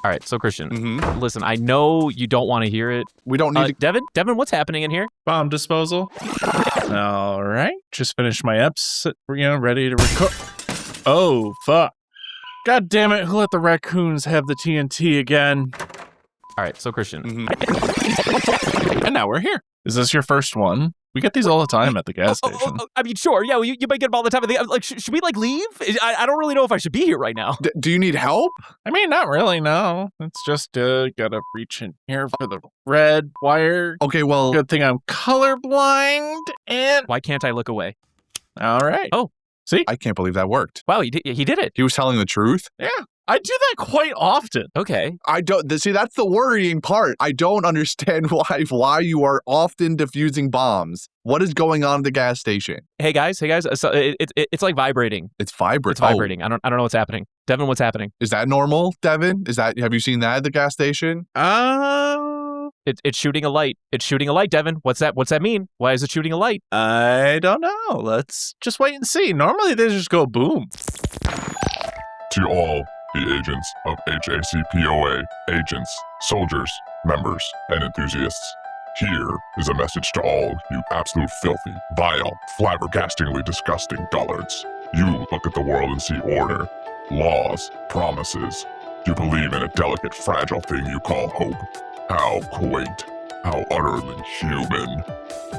All right, so Christian, listen, I know you don't want to hear it. We don't need to... Devin, what's happening in here? Bomb disposal. All right, just finished my eps, ready to record. Oh, fuck. God damn it, who let the raccoons have the TNT again? All right, so Christian. And now we're here. Is this your first one? We get these all the time at the gas station. I mean, sure, yeah, you might get them all the time. Like, should we, leave? I don't really know if I should be here right now. Do you need help? I mean, not really, no. It's just, gotta reach in here for the red wire. Okay, well... Good thing I'm colorblind, and... Why can't I look away? All right. Oh. See? I can't believe that worked. Wow, he did it. He was telling the truth? Yeah. I do that quite often. Okay. I don't see. That's the worrying part. I don't understand why you are often defusing bombs. What is going on at the gas station? Hey guys. So it's like vibrating. It's vibrating. It's vibrating. I don't know what's happening. Devin, what's happening? Is that normal, Devin? Have you seen that at the gas station? It's shooting a light. It's shooting a light, Devin. What's that mean? Why is it shooting a light? I don't know. Let's just wait and see. Normally they just go boom. To all the agents of HACPOA, agents, soldiers, members, and enthusiasts, here is a message to all you absolute filthy, vile, flabbergastingly disgusting dullards. You look at the world and see order, laws, promises. You believe in a delicate, fragile thing you call hope. How quaint, how utterly human.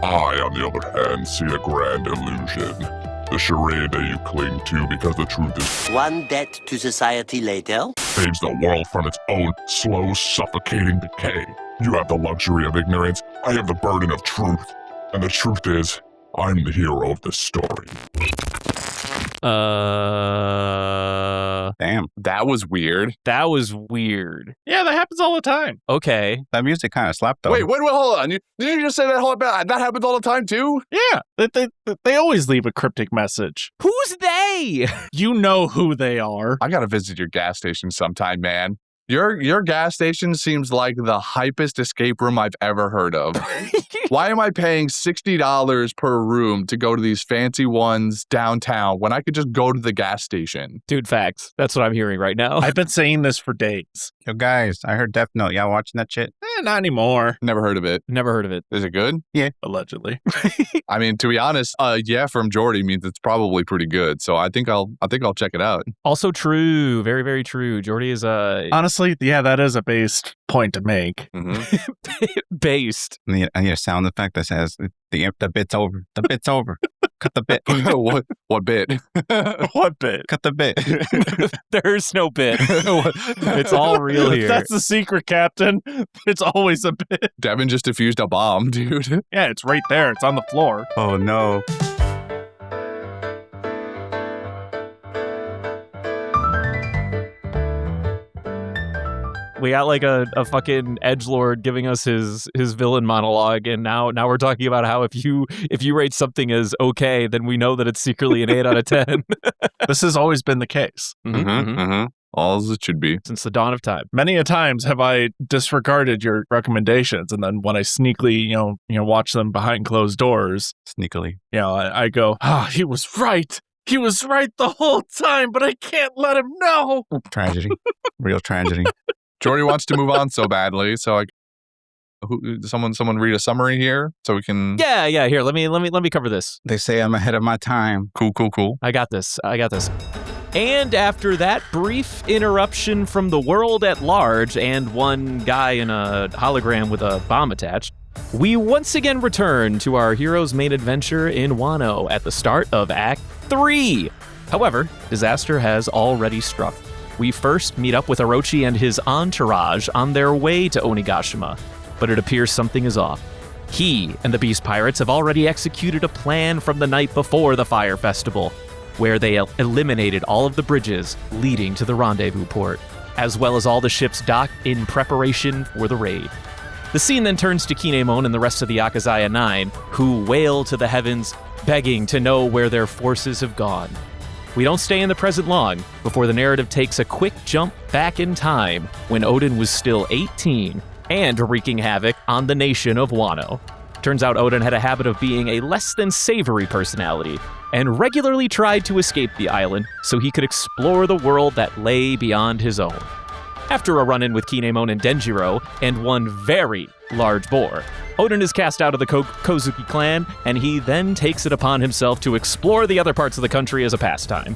I, on the other hand, see a grand illusion. The charade that you cling to because the truth is one debt to society later saves the world from its own slow, suffocating decay. You have the luxury of ignorance, I have the burden of truth. And the truth is, I'm the hero of this story. Damn, that was weird. That was weird. Yeah, that happens all the time. Okay. That music kind of slapped though. Wait, hold on. Did you just say that happens all the time too? Yeah, they always leave a cryptic message. Who's they? You know who they are. I gotta visit your gas station sometime, man. Your gas station seems like the hypest escape room I've ever heard of. Why am I paying $60 per room to go to these fancy ones downtown when I could just go to the gas station? Dude, facts. That's what I'm hearing right now. I've been saying this for days. Yo, guys, I heard Death Note. Y'all watching that shit? Not anymore. Never heard of it. Never heard of it. Is it good? Yeah. Allegedly. I mean, to be honest, yeah from Jordy means it's probably pretty good. So I think I'll check it out. Also true. Very, very true. Jordy is honestly, yeah, that is a based point to make. Based. I need a sound effect that says the bit's over. The bit's over. Cut the bit. What bit? What bit? Cut the bit. There's no bit. It's all real here. That's the secret, Captain. It's always a bit. Devin just defused a bomb, dude. Yeah, it's right there. It's on the floor. Oh, no. We got like a fucking edgelord giving us his villain monologue, and now we're talking about how if you rate something as okay, then we know that it's secretly an 8 out of 10. This has always been the case. All as it should be. Since the dawn of time. Many a times have I disregarded your recommendations, and then when I sneakily, watch them behind closed doors, sneakily, I go, he was right. He was right the whole time, but I can't let him know. Tragedy. Real tragedy. Jordy wants to move on so badly, so someone read a summary here so we can. Yeah. Here, let me cover this. They say I'm ahead of my time. Cool. I got this. And after that brief interruption from the world at large and one guy in a hologram with a bomb attached, we once again return to our hero's main adventure in Wano at the start of Act 3. However, disaster has already struck. We first meet up with Orochi and his entourage on their way to Onigashima, but it appears something is off. He and the Beast Pirates have already executed a plan from the night before the Fire Festival, where they eliminated all of the bridges leading to the rendezvous port, as well as all the ships docked in preparation for the raid. The scene then turns to Kinemon and the rest of the Akazaya 9, who wail to the heavens, begging to know where their forces have gone. We don't stay in the present long before the narrative takes a quick jump back in time when Oden was still 18 and wreaking havoc on the nation of Wano. Turns out Oden had a habit of being a less than savory personality and regularly tried to escape the island so he could explore the world that lay beyond his own. After a run-in with Kinemon and Denjiro, and one very large boar, Oden is cast out of the Kozuki clan, and he then takes it upon himself to explore the other parts of the country as a pastime.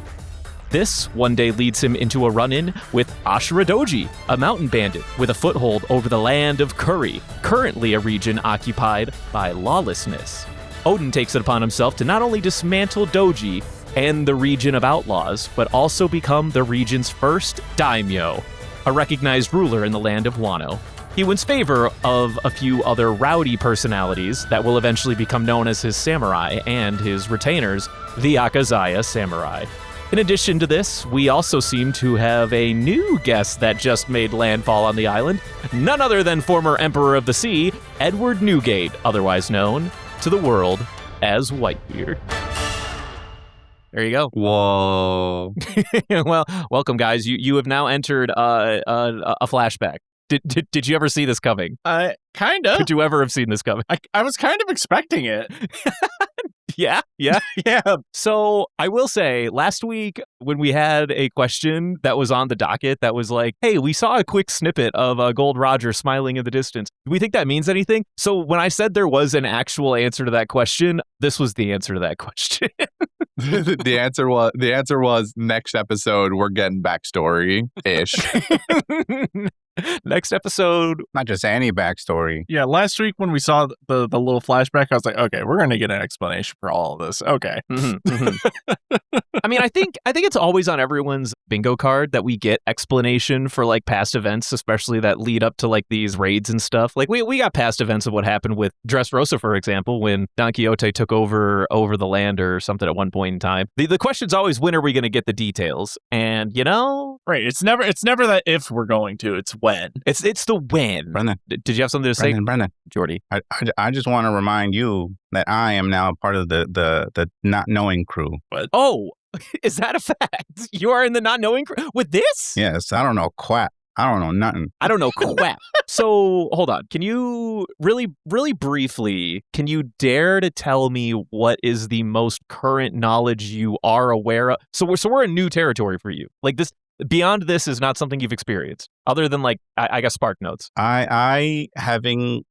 This one day leads him into a run-in with Ashura Doji, a mountain bandit with a foothold over the land of Kuri, currently a region occupied by lawlessness. Oden takes it upon himself to not only dismantle Doji and the region of outlaws, but also become the region's first daimyo, a recognized ruler in the land of Wano. He wins favor of a few other rowdy personalities that will eventually become known as his samurai and his retainers, the Akazaya samurai. In addition to this, we also seem to have a new guest that just made landfall on the island, none other than former Emperor of the Sea, Edward Newgate, otherwise known to the world as Whitebeard. There you go. Whoa. Well, welcome, guys. You have now entered a flashback. Did you ever see this coming? Kind of. Could you ever have seen this coming? I was kind of expecting it. Yeah. Yeah. So I will say, last week when we had a question that was on the docket that was like, hey, we saw a quick snippet of Gold Roger smiling in the distance. Do we think that means anything? So when I said there was an actual answer to that question, this was the answer to that question. The answer was next episode we're getting backstory-ish. Next episode. Not just any backstory. Yeah, last week when we saw the little flashback, I was like, okay, we're going to get an explanation for all of this. Okay. I mean, I think it's always on everyone's bingo card that we get explanation for like past events, especially that lead up to like these raids and stuff. Like we got past events of what happened with Dressrosa, for example, when Don Quixote took over the land or something at one point in time. The question's always, when are we going to get the details? And right, it's never that if we're going to, it's when. It's the when. Brendan. Did you have something to say, Brendan. Jordy? I just want to remind you that I am now part of the not knowing crew. What? Oh, is that a fact? You are in the not knowing crew with this? Yes, I don't know quack. I don't know nothing. I don't know crap. So hold on. Can you really briefly, can you dare to tell me what is the most current knowledge you are aware of? So we're in new territory for you. Like this, beyond this is not something you've experienced, other than like I guess Spark Notes. I having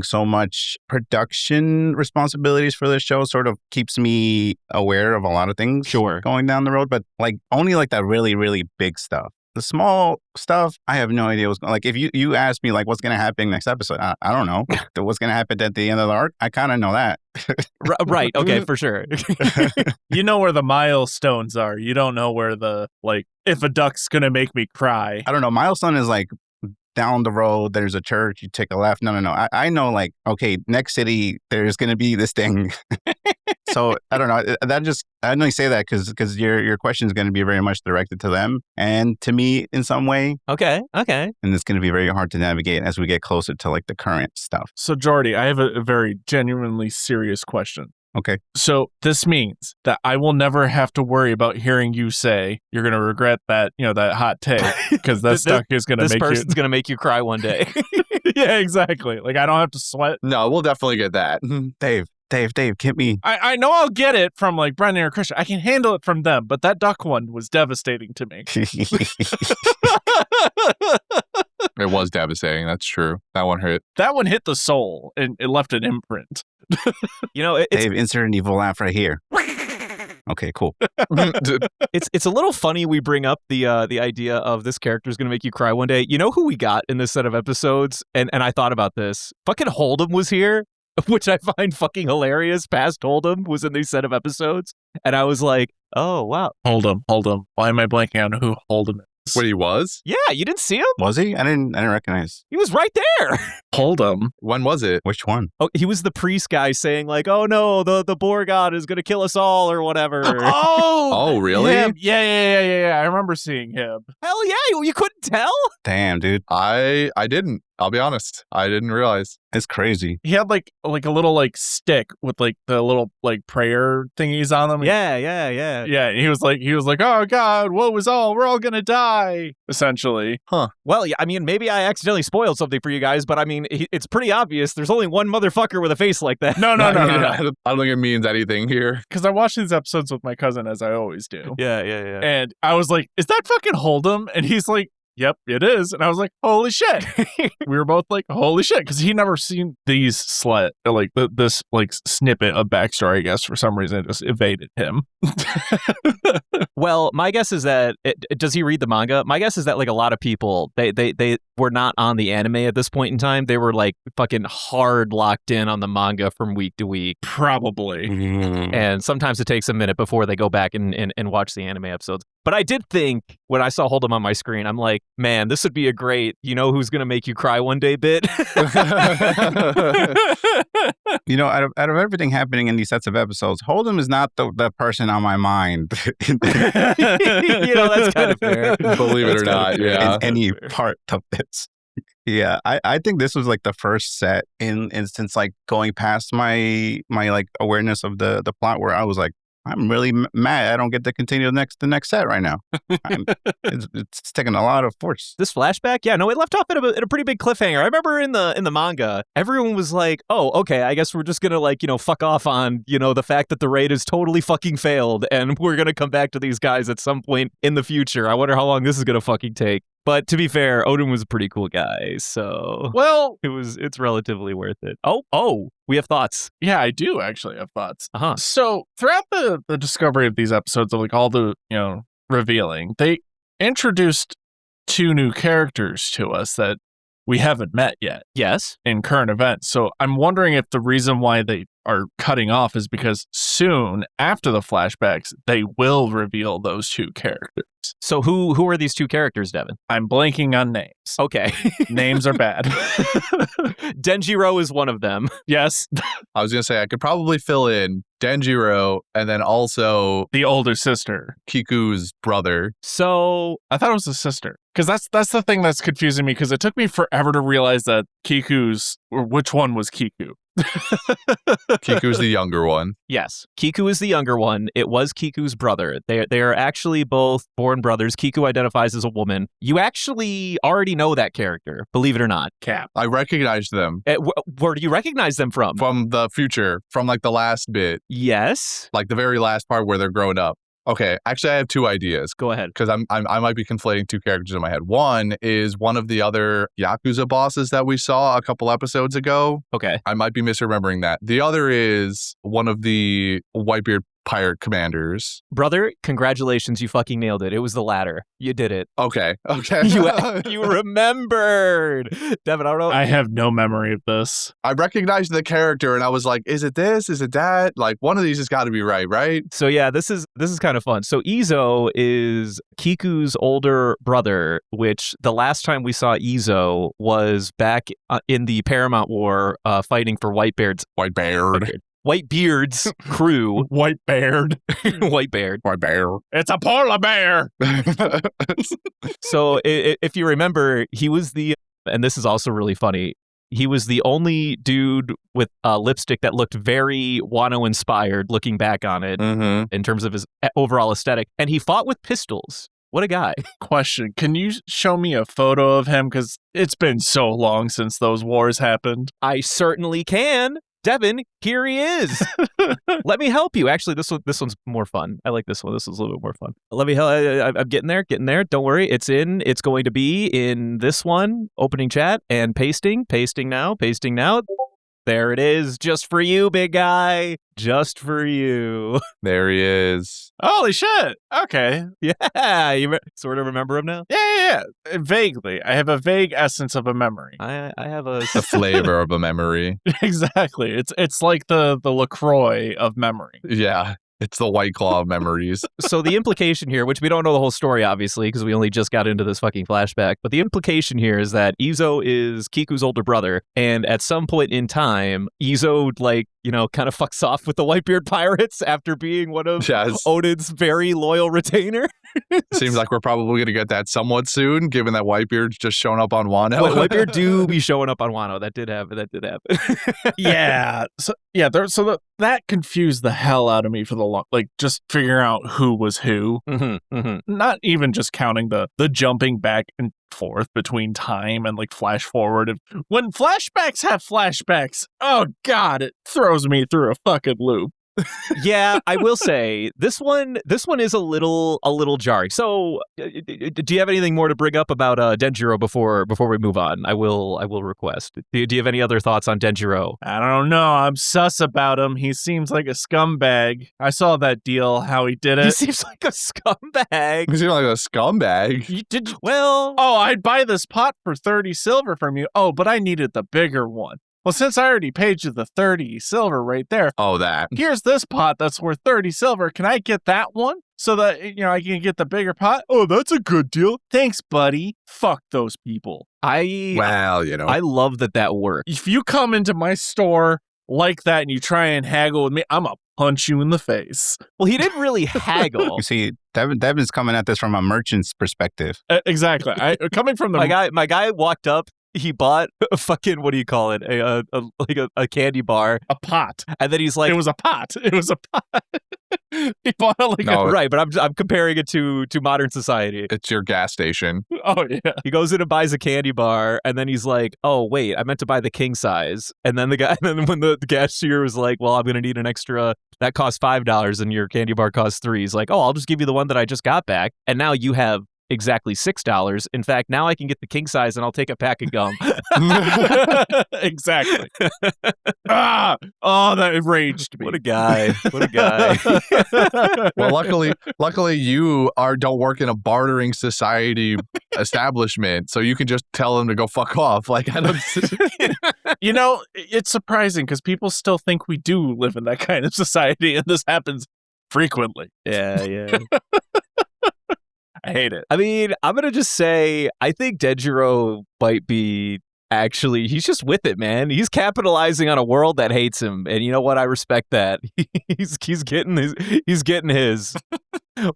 so much production responsibilities for this show sort of keeps me aware of a lot of things. Sure. Going down the road, but like only like that really, really big stuff. The small stuff, I have no idea what's going. Like if you ask me like what's going to happen next episode, I don't know. What's going to happen at the end of the arc, I kind of know that. Right. Okay, for sure. You know where the milestones are. You don't know where the, like, if a duck's going to make me cry. I don't know. Milestone is like down the road, there's a church, you take a left. No. I know like, okay, next city, there's going to be this thing. So I don't know. I only say that because your question is going to be very much directed to them and to me in some way. Okay. And it's going to be very hard to navigate as we get closer to like the current stuff. So Jordy, I have a very genuinely serious question. Okay. So this means that I will never have to worry about hearing you say you're going to regret that, that hot take, because that stuff is going to make you... This person's going to make you cry one day. Yeah, exactly. Like I don't have to sweat. No, we'll definitely get that. Dave, get me. I know I'll get it from like Brendan or Christian. I can handle it from them, but that duck one was devastating to me. It was devastating. That's true. That one hurt. That one hit the soul and it left an imprint. Dave, insert an evil laugh right here. Okay, cool. It's a little funny we bring up the idea of this character is going to make you cry one day. You know who we got in this set of episodes? And I thought about this. Fucking Hold'em was here, which I find fucking hilarious. Past Hold'em was in these set of episodes. And I was like, oh, wow. Hold'em. Why am I blanking on who Hold'em is? What, he was? Yeah, you didn't see him? Was he? I didn't recognize. He was right there. Hold'em. When was it? Which one? Oh, he was the priest guy saying like, oh no, the boar god is going to kill us all or whatever. Oh, really? Him. Yeah. I remember seeing him. Hell yeah, you couldn't tell? Damn, dude. I didn't. I'll be honest. I didn't realize. It's crazy. He had like a little like stick with like the little like prayer thingies on them. Yeah. Yeah, and he was like, oh God, woe is all. We're all gonna die, essentially. Huh. Well, yeah, I mean, maybe I accidentally spoiled something for you guys, but I mean, it's pretty obvious. There's only one motherfucker with a face like that. No. I don't think it means anything here. Because I watched these episodes with my cousin, as I always do. Yeah. And I was like, is that fucking Hold'em? And he's like, yep, it is. And I was like, holy shit. We were both like, holy shit. Because he never seen these this snippet of backstory, I guess, for some reason. It just evaded him. Well, my guess is that does he read the manga? My guess is that like a lot of people they were not on the anime at this point in time. They were like fucking hard locked in on the manga from week to week. Probably. And sometimes it takes a minute before they go back and watch the anime episodes. But I did think when I saw Hold'em on my screen, I'm like, man, this would be a great, who's going to make you cry one day bit. Out of everything happening in these sets of episodes, Hold'em is not the person on my mind. That's kind of fair. Believe it or not, yeah. In any part of this. Yeah, I think this was like the first set in instance, like going past my like awareness of the plot where I was like, I'm really mad I don't get to continue the next set right now. It's taking a lot of force. This flashback, it left off at a pretty big cliffhanger. I remember in the manga, everyone was like, oh, okay, I guess we're just gonna fuck off on, the fact that the raid is totally fucking failed and we're gonna come back to these guys at some point in the future. I wonder how long this is gonna fucking take. But to be fair, Oden was a pretty cool guy, so it's relatively worth it. Oh, we have thoughts. Yeah, I do actually have thoughts. Uh-huh. So throughout the discovery of these episodes of like all the revealing, they introduced 2 new characters to us that we haven't met yet. Yes. In current events. So I'm wondering if the reason why they are cutting off is because soon after the flashbacks, they will reveal those 2 characters. So who are these 2 characters, Devin? I'm blanking on names. Okay. Names are bad. Denjiro is one of them. Yes. I was going to say I could probably fill in Denjiro and then also the older sister. Kiku's brother. So I thought it was the sister. Because that's the thing that's confusing me, because it took me forever to realize that which one was Kiku. Kiku's the younger one. Yes, Kiku is the younger one. It was Kiku's brother. They are actually both born brothers. Kiku identifies as a woman. You actually already know that character, believe it or not. Cap. I recognized them. Where do you recognize them from? From the future, from like the last bit. Yes. Like the very last part where they're growing up. Okay, actually I have 2 ideas. Go ahead. Because I might be conflating 2 characters in my head. One is one of the other Yakuza bosses that we saw a couple episodes ago. Okay. I might be misremembering that. The other is one of the Whitebeard pirate commanders. Brother, congratulations, you fucking nailed it. It was the latter. You did it. Okay. You remembered. Devin, I don't know. I have no memory of this. I recognized the character and I was like, is it this? Is it that? Like one of these has got to be right? So yeah, this is kind of fun. So Izo is Kiku's older brother, which the last time we saw Izo was back in the Paramount War fighting for Whitebeard's Whitebeard's crew. Whitebeard. Whitebeard. Whitebeard. It's a polar bear. So if you remember, he was and this is also really funny, he was the only dude with lipstick that looked very Wano-inspired looking back on it in terms of his overall aesthetic. And he fought with pistols. What a guy. Question, can you show me a photo of him? Because it's been so long since those wars happened. I certainly can. Devin, here he is. Let me help you. Actually, this one's more fun. I like this one. This one's a little bit more fun. Let me help. I'm getting there. Don't worry. It's going to be in this one. Opening chat and pasting now. There it is. Just for you, big guy. Just for you. There he is. Holy shit. Okay. Yeah. You sort of remember him now? Yeah. Vaguely. I have a vague essence of a memory. I have a... The flavor of a memory. Exactly. It's like the LaCroix of memory. Yeah. It's the White Claw of memories. So the implication here, which we don't know the whole story, obviously, because we only just got into this fucking flashback, but the implication here is that Izo is Kiku's older brother, and at some point in time, Izo, kind of fucks off with the Whitebeard pirates after being one of Oden's very loyal retainers. Seems like we're probably going to get that somewhat soon, given that Whitebeard's just shown up on Wano. Whitebeard do be showing up on Wano. That did happen. Yeah. So that confused the hell out of me for the long, just figuring out who was who. Not even just counting the jumping back and forth between time and flash forward. When flashbacks have flashbacks, oh god, it throws me through a fucking loop. Yeah, I will say this one is a little jarring. So, do you have anything more to bring up about Denjiro before we move on? I will request. Do you have any other thoughts on Denjiro? I don't know. I'm sus about him. He seems like a scumbag. I saw that deal, how he did it. He seems like a scumbag. You seem like a scumbag. Well, oh, I'd buy this pot for 30 silver from you. Oh, but I needed the bigger one. Well, since I already paid you the 30 silver right there, Oh, that. here's this pot that's worth 30 silver. Can I get that one so that, I can get the bigger pot? Oh, that's a good deal. Thanks, buddy. Fuck those people. Well, I love that worked. If you come into my store like that and you try and haggle with me, I'm going to punch you in the face. Well, he didn't really haggle. You see, Devin's coming at this from a merchant's perspective. Exactly. Coming from the My guy walked up. He bought a fucking, what do you call it? A candy bar. a pot. And then he's like, It was a pot. He bought it like No. right, but I'm comparing it to modern society. It's your gas station. oh yeah. He goes in and buys a candy bar, and then he's like, "Oh wait, I meant to buy the king size." And then when the cashier was like, "Well, I'm gonna need an extra that costs $5, and your candy bar costs $3." He's like, "Oh, I'll just give you the one that I just got back, and now you have exactly $6. In fact, now I can get the king size, and I'll take a pack of gum." Exactly. Oh, that enraged me. What a guy! What a guy! Well, luckily you don't work in a bartering society establishment, so you can just tell them to go fuck off. Like, I don't. It's surprising because people still think we do live in that kind of society, and this happens frequently. Yeah. I hate it. I mean, I'm going to just say, I think Denjiro might be he's just with it, man. He's capitalizing on a world that hates him. And you know what? I respect that. He's getting his.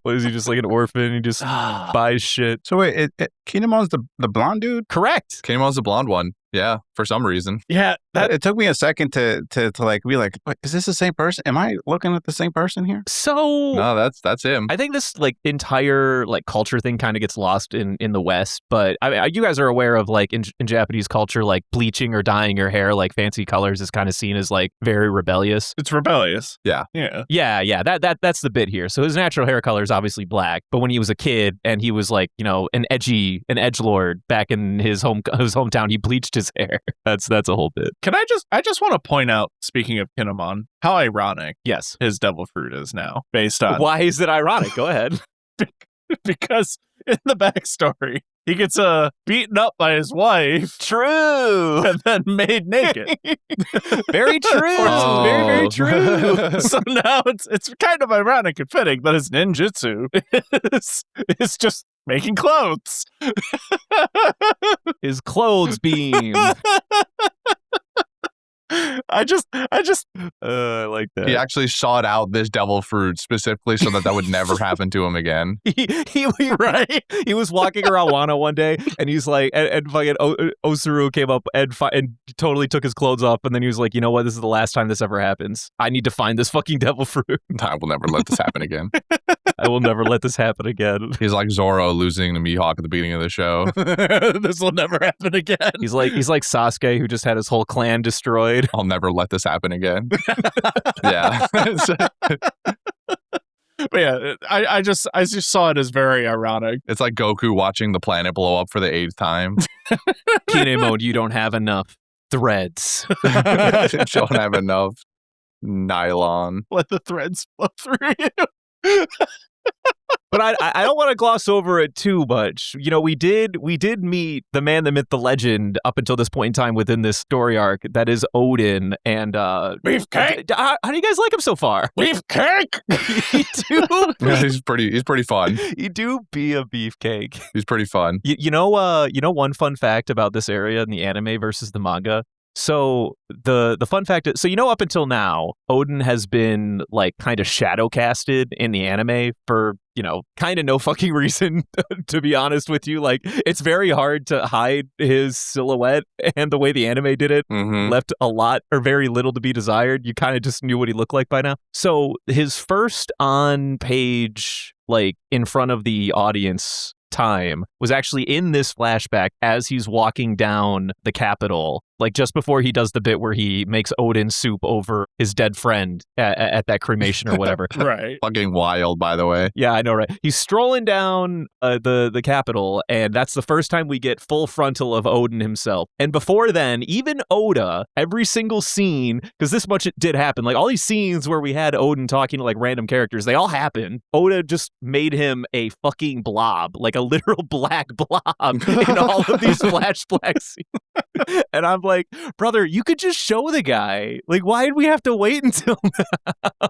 What is he, just like an orphan? He just buys shit. So wait, Kinemon's the blonde dude? Correct. Kinemon's the blonde one. Yeah, for some reason. Yeah, It took me a second to like be like, wait, is this the same person? Am I looking at the same person here? So No, that's him. I think this like entire like culture thing kind of gets lost in the West, but you guys are aware of like in Japanese culture, like bleaching or dyeing your hair like fancy colors is kind of seen as like very rebellious. it's rebellious. Yeah. Yeah. That's the bit here. So his natural hair color is obviously black, but when he was a kid and he was like, an edgelord back in his hometown, he bleached his hair. That's a whole bit. Can I just want to point out, speaking of Kinemon, how ironic Yes. his devil fruit is now, based on Why is it ironic? Go ahead. because in the backstory, he gets beaten up by his wife True. and then made naked. Very true. Oh. Very, very true. So now it's kind of ironic and fitting that his ninjutsu is just making clothes. His clothes beam. I just I like that. He actually sought out this devil fruit specifically so that would never happen to him again. He right. He was walking around Wano one day, and he's like, and fucking Osuru came up and totally took his clothes off, and then he was like, you know what? This is the last time this ever happens. I need to find this fucking devil fruit. I will never let this happen again. I will never let this happen again. He's like Zoro losing to Mihawk at the beginning of the show. this will never happen again. He's like Sasuke, who just had his whole clan destroyed. I'll never let this happen again. Yeah. But yeah, I just saw it as very ironic. It's like Goku watching the planet blow up for the 8th time. Kinemon, you don't have enough threads. Don't have enough nylon. Let the threads flow through you. But I don't want to gloss over it too much. We did meet the man, the myth, the legend up until this point in time within this story arc. That is Oden. And Beefcake. How do you guys like him so far? Beefcake. He do. Yeah, he's pretty fun. He do be a beefcake. He's pretty fun. You know one fun fact about this area in the anime versus the manga. So the fun fact is, up until now, Oden has been like kind of shadow casted in the anime for, kind of no fucking reason, to be honest with you. Like, it's very hard to hide his silhouette, and the way the anime did it left a lot or very little to be desired. You kind of just knew what he looked like by now. So his first on page, like in front of the audience time was actually in this flashback as he's walking down the Capitol, like just before he does the bit where he makes Odin soup over his dead friend at that cremation or whatever. Right. Fucking wild, by the way. Yeah, I know, right? He's strolling down the Capitol, and that's the first time we get full frontal of Odin himself. And before then, even Oda, every single scene, because this much it did happen, like all these scenes where we had Odin talking to like random characters, they all happened. Oda just made him a fucking blob, like a literal black blob in all of these flashback scenes. And I'm like, brother, you could just show the guy. Like, why did we have to wait until now?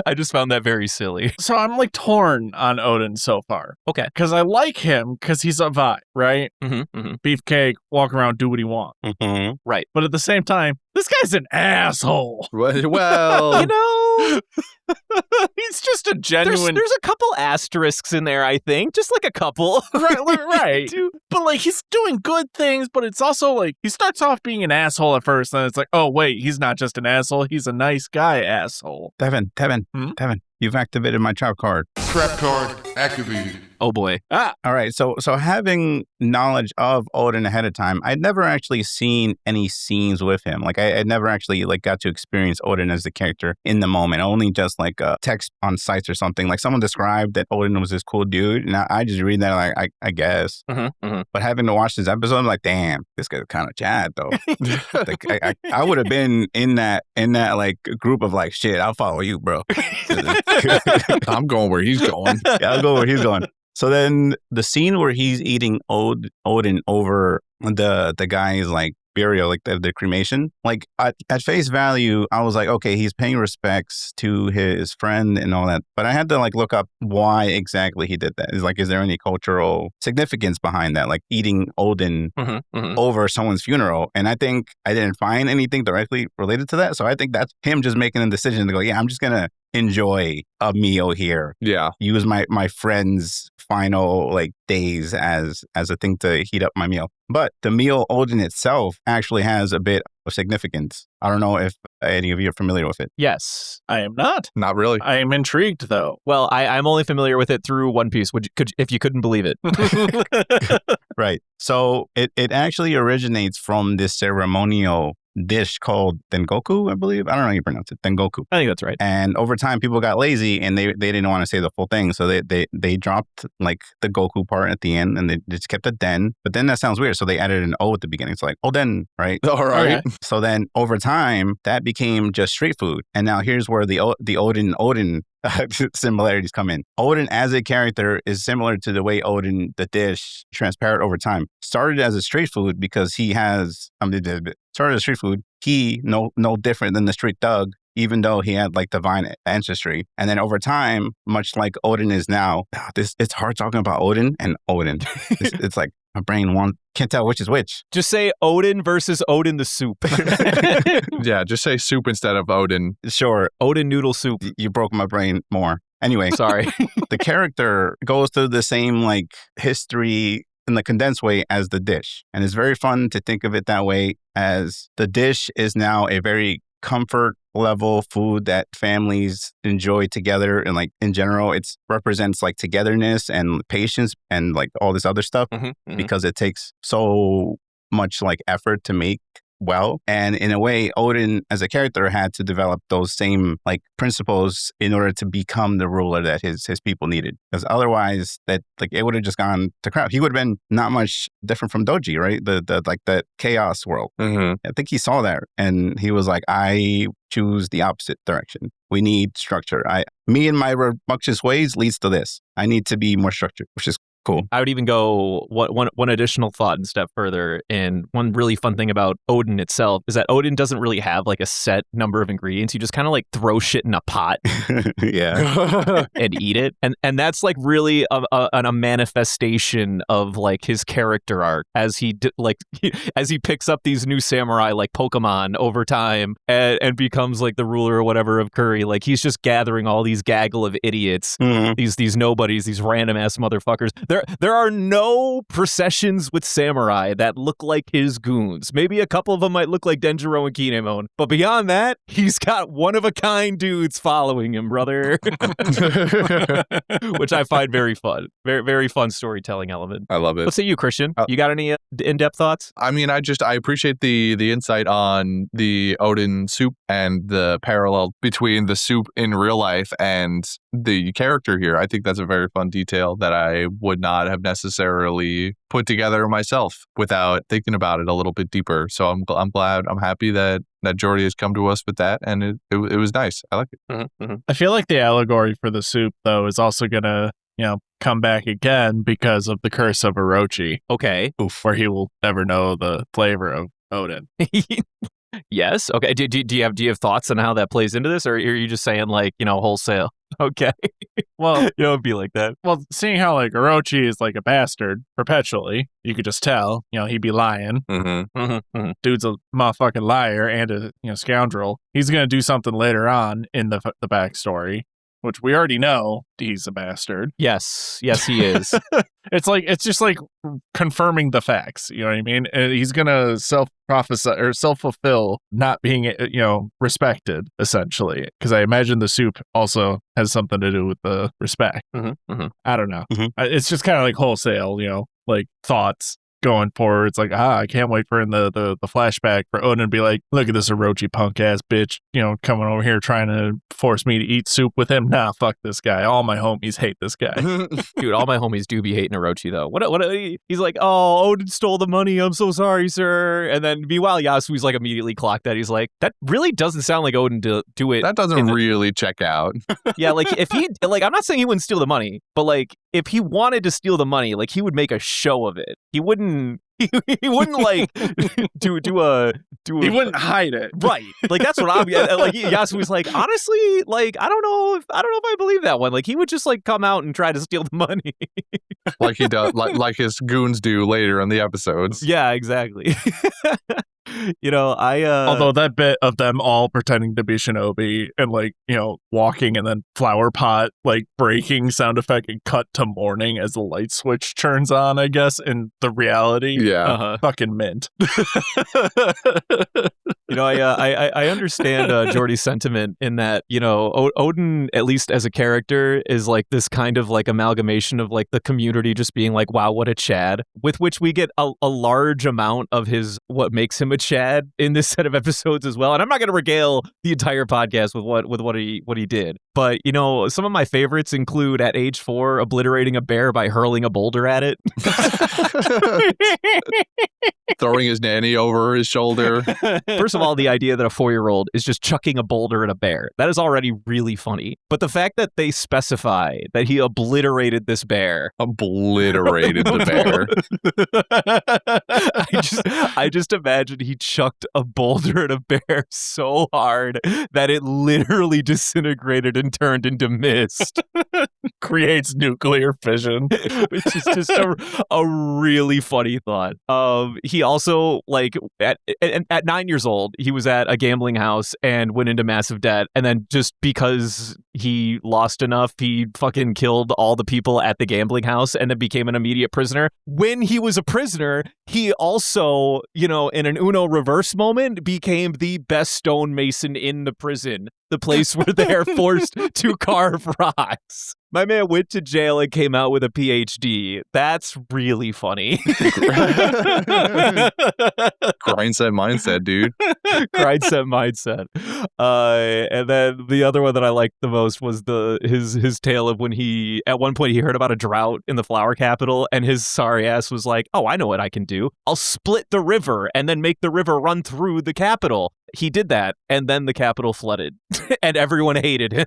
I just found that very silly. So I'm like torn on Odin so far. Okay. Because I like him because he's a vibe, right? Mm-hmm. Beefcake, walk around, do what he wants. Mm-hmm. Right. But at the same time, this guy's an asshole. Well, You know, He's just a genuine. there's a couple asterisks in there, I think. Just like a couple. right. But like he's doing good things, but it's also like he starts off being an asshole at first, and it's like, oh wait, he's not just an asshole, he's a nice guy asshole. Tevin, Hmm? you've activated my trap card. Trap card activated. Oh boy. Ah, All right, so having knowledge of Odin ahead of time, I'd never actually seen any scenes with him. Like I never actually like got to experience Odin as the character in the moment. Only just like a text on sites or something. Like someone described that Odin was this cool dude, and I just read that like I guess. Mm-hmm. But having to watch this episode, I'm like, damn, this guy's kind of Chad though. Like I would have been in that like group of like, shit, I'll follow you, bro. I'm going where he's going. Yeah, I'll go where he's going. So then the scene where he's eating Odin over the guy's like burial, like the cremation, like at face value, I was like, okay, he's paying respects to his friend and all that. But I had to like look up why exactly he did that. Is there any cultural significance behind that? Like eating Odin over someone's funeral. And I think I didn't find anything directly related to that. So I think that's him just making a decision to go, yeah, I'm just going to enjoy a meal here. Yeah. Use my friend's final like days as a thing to heat up my meal. But the meal Odin itself actually has a bit of significance. I don't know if any of you are familiar with it. Yes. I am not. Not really. I am intrigued though. Well, I'm only familiar with it through One Piece, if you couldn't believe it. Right. So it actually originates from this ceremonial dish called Tengoku, I believe. I don't know how you pronounce it. Tengoku. I think that's right. And over time, people got lazy and they didn't want to say the full thing. So they dropped like the Goku part at the end and they just kept it Den. But then that sounds weird. So they added an O at the beginning. It's like Oden, right? All right. Okay. So then over time, that became just street food. And now here's where the Odin similarities come in. Odin as a character is similar to the way Odin, the dish, transpired over time. Started as a street food because he has, started as street food. He, no different than the street thug, even though he had like divine ancestry. And then over time, much like Odin is now, it's hard talking about Odin and Odin. It's like my brain can't tell which is which. Just say Odin versus Odin the soup. Yeah, just say soup instead of Odin. Sure, Odin noodle soup. you broke my brain more. Anyway, Sorry. the character goes through the same like history in the condensed way as the dish. And it's very fun to think of it that way, as the dish is now a very comfort level food that families enjoy together. And like in general, it represents like togetherness and patience and like all this other stuff because it takes so much like effort to make well. And in a way, Odin as a character had to develop those same like principles in order to become the ruler that his people needed. Because otherwise that like it would have just gone to crap. He would have been not much different from Doji, right? The like the chaos world. I think he saw that and he was like, I choose the opposite direction. We need structure. Me and my rambunctious ways leads to this. I need to be more structured, which is cool. I would even go one additional thought and step further. And one really fun thing about Odin itself is that Odin doesn't really have like a set number of ingredients. You just kind of like throw shit in a pot Yeah. and eat it. And that's like really a manifestation of like his character arc as he picks up these new samurai like Pokemon over time and becomes like the ruler or whatever of Kuri. Like he's just gathering all these gaggle of idiots, these nobodies, these random ass motherfuckers. There are no processions with samurai that look like his goons. Maybe a couple of them might look like Denjiro and Kinemon, but beyond that, he's got one-of-a-kind dudes following him, brother. Which I find very fun. Very, very fun storytelling element. I love it. Let's say you, Christian. You got any in-depth thoughts? I mean, I appreciate the insight on the Oden soup and the parallel between the soup in real life and the character here. I think that's a very fun detail that I would not have necessarily put together myself without thinking about it a little bit deeper. So I'm glad, I'm happy that Jordy has come to us with that, and it was nice. I like it. I feel like the allegory for the soup, though, is also gonna, come back again because of the curse of Orochi. Okay. Where he will never know the flavor of Oden. Yes. Okay. Do you have thoughts on how that plays into this, or are you just saying like wholesale? Okay. Well, it'd be like that. Well, seeing how like Orochi is like a bastard perpetually, you could just tell. He'd be lying. Dude's a motherfucking liar and a scoundrel. He's gonna do something later on in the backstory, which we already know he's a bastard. Yes, he is. It's just like confirming the facts. You know what I mean? And he's gonna self-prophesy or self-fulfill not being respected, essentially. Because I imagine the soup also has something to do with the respect. I don't know. It's just kind of like wholesale, like thoughts going forward. It's like, I can't wait for the flashback for Oden to be like, look at this Orochi punk ass bitch, coming over here trying to force me to eat soup with him. Nah, fuck this guy. All my homies hate this guy. Dude, all my homies do be hating Orochi though. What he's like, oh, Oden stole the money. I'm so sorry, sir. And then meanwhile, Yasuo's like immediately clocked that. He's like, that really doesn't sound like Oden to do it. That doesn't really check out. Yeah, like if he I'm not saying he wouldn't steal the money, but like if he wanted to steal the money, like he would make a show of it. He wouldn't like do he wouldn't hide it, right? Like that's what I'm like. Yasuo's like, honestly, like I don't know if I believe that one. Like he would just like come out and try to steal the money, like he does, like his goons do later in the episodes. Yeah, exactly. although that bit of them all pretending to be shinobi and like walking and then flower pot like breaking sound effect and cut to morning as the light switch turns on, I guess in the reality, fucking mint. I understand Jordy's sentiment in that Oden, at least as a character, is like this kind of like amalgamation of like the community just being like, wow, what a Chad, with which we get a large amount of his what makes him a Chad in this set of episodes as well. And I'm not going to regale the entire podcast with what he did, but some of my favorites include at age 4 obliterating a bear by hurling a boulder at it, throwing his nanny over his shoulder. First of all, the idea that a 4-year-old is just chucking a boulder at a bear, that is already really funny. But the fact that they specify that he obliterated this bear. Obliterated the bear. I just imagine he chucked a boulder at a bear so hard that it literally disintegrated and turned into mist. Creates nuclear fission. Which is just a really funny thought. He also, like, at 9 years old, he was at a gambling house and went into massive debt. And then just because he lost enough, he fucking killed all the people at the gambling house and then became an immediate prisoner. When he was a prisoner, he also, in an Uno reverse moment, became the best stonemason in the prison, the place where they're forced to carve rocks. My man went to jail and came out with a PhD. That's really funny. Grindset mindset, dude. Grindset mindset. And then the other one that I liked the most was his tale of when he, at one point, he heard about a drought in the flower capital, and his sorry ass was like, oh, I know what I can do. I'll split the river and then make the river run through the capital. He did that, and then the capital flooded, and everyone hated him.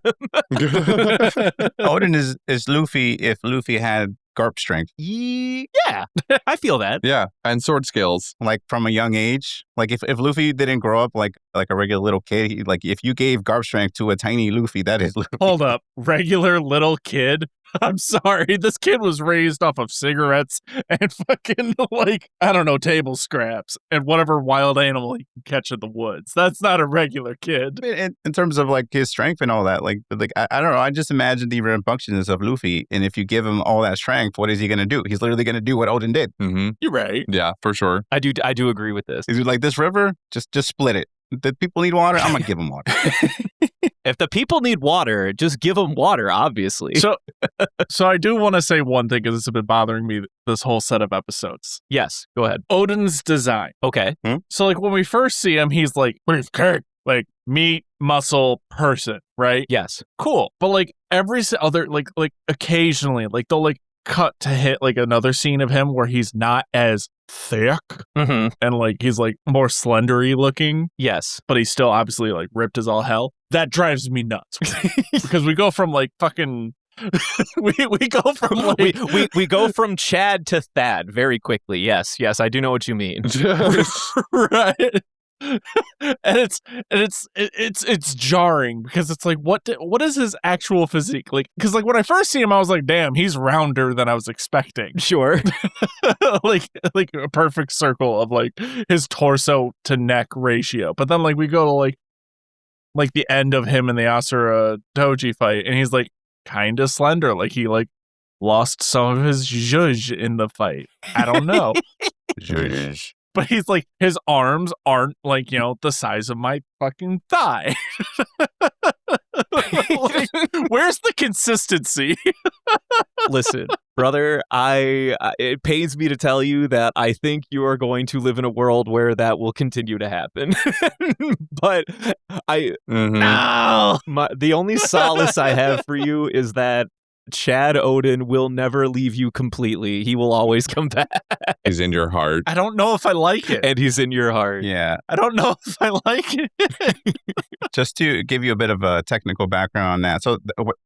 Oden is Luffy if Luffy had Garp strength. Yeah, I feel that. Yeah, and sword skills. Like from a young age. Like if Luffy didn't grow up like a regular little kid, like if you gave Garp strength to a tiny Luffy, that is Luffy. Hold up. Regular little kid? I'm sorry. This kid was raised off of cigarettes and fucking, like, I don't know, table scraps and whatever wild animal he can catch in the woods. That's not a regular kid. I mean, in terms of like his strength and all that, like I don't know. I just imagine the rambunctiousness of Luffy, and if you give him all that strength, what is he gonna do? He's literally gonna do what Oden did. Mm-hmm. You're right. Yeah, for sure. I do agree with this. He's like, this river, just split it. The people need water. I'm gonna give them water. If the people need water, just give them water, obviously. So I do want to say one thing because it's been bothering me this whole set of episodes. Yes, go ahead. Oden's design. Okay. So like when we first see him, he's like, beefcake, like meat, muscle, person, right? Yes. Cool. But like every other, like occasionally, like they'll like cut to hit like another scene of him where he's not as thick Mm-hmm. and like he's like more slendery looking, Yes. but he's still obviously like ripped as all hell. That drives me nuts because we go from like fucking we go from like we go from Chad to Thad very quickly. Yes, I do know what you mean. right. And it's jarring because it's like what is his actual physique like? Because like when I first see him, I was like, damn, he's rounder than I was expecting. Sure. like a perfect circle of like his torso to neck ratio. But then like we go to like the end of him in the Asura Doji fight, and he's like kind of slender, like he like lost some of his zhuzh in the fight. I don't know. But he's like, his arms aren't like, you know, the size of my fucking thigh. Like, where's the consistency? Listen, brother, it pains me to tell you that I think you are going to live in a world where that will continue to happen. But the only solace I have for you is that Chad Oden will never leave you completely. He will always come back. He's in your heart. I don't know if I like it. And he's in your heart. Yeah. I don't know if I like it. Just to give you a bit of a technical background on that. So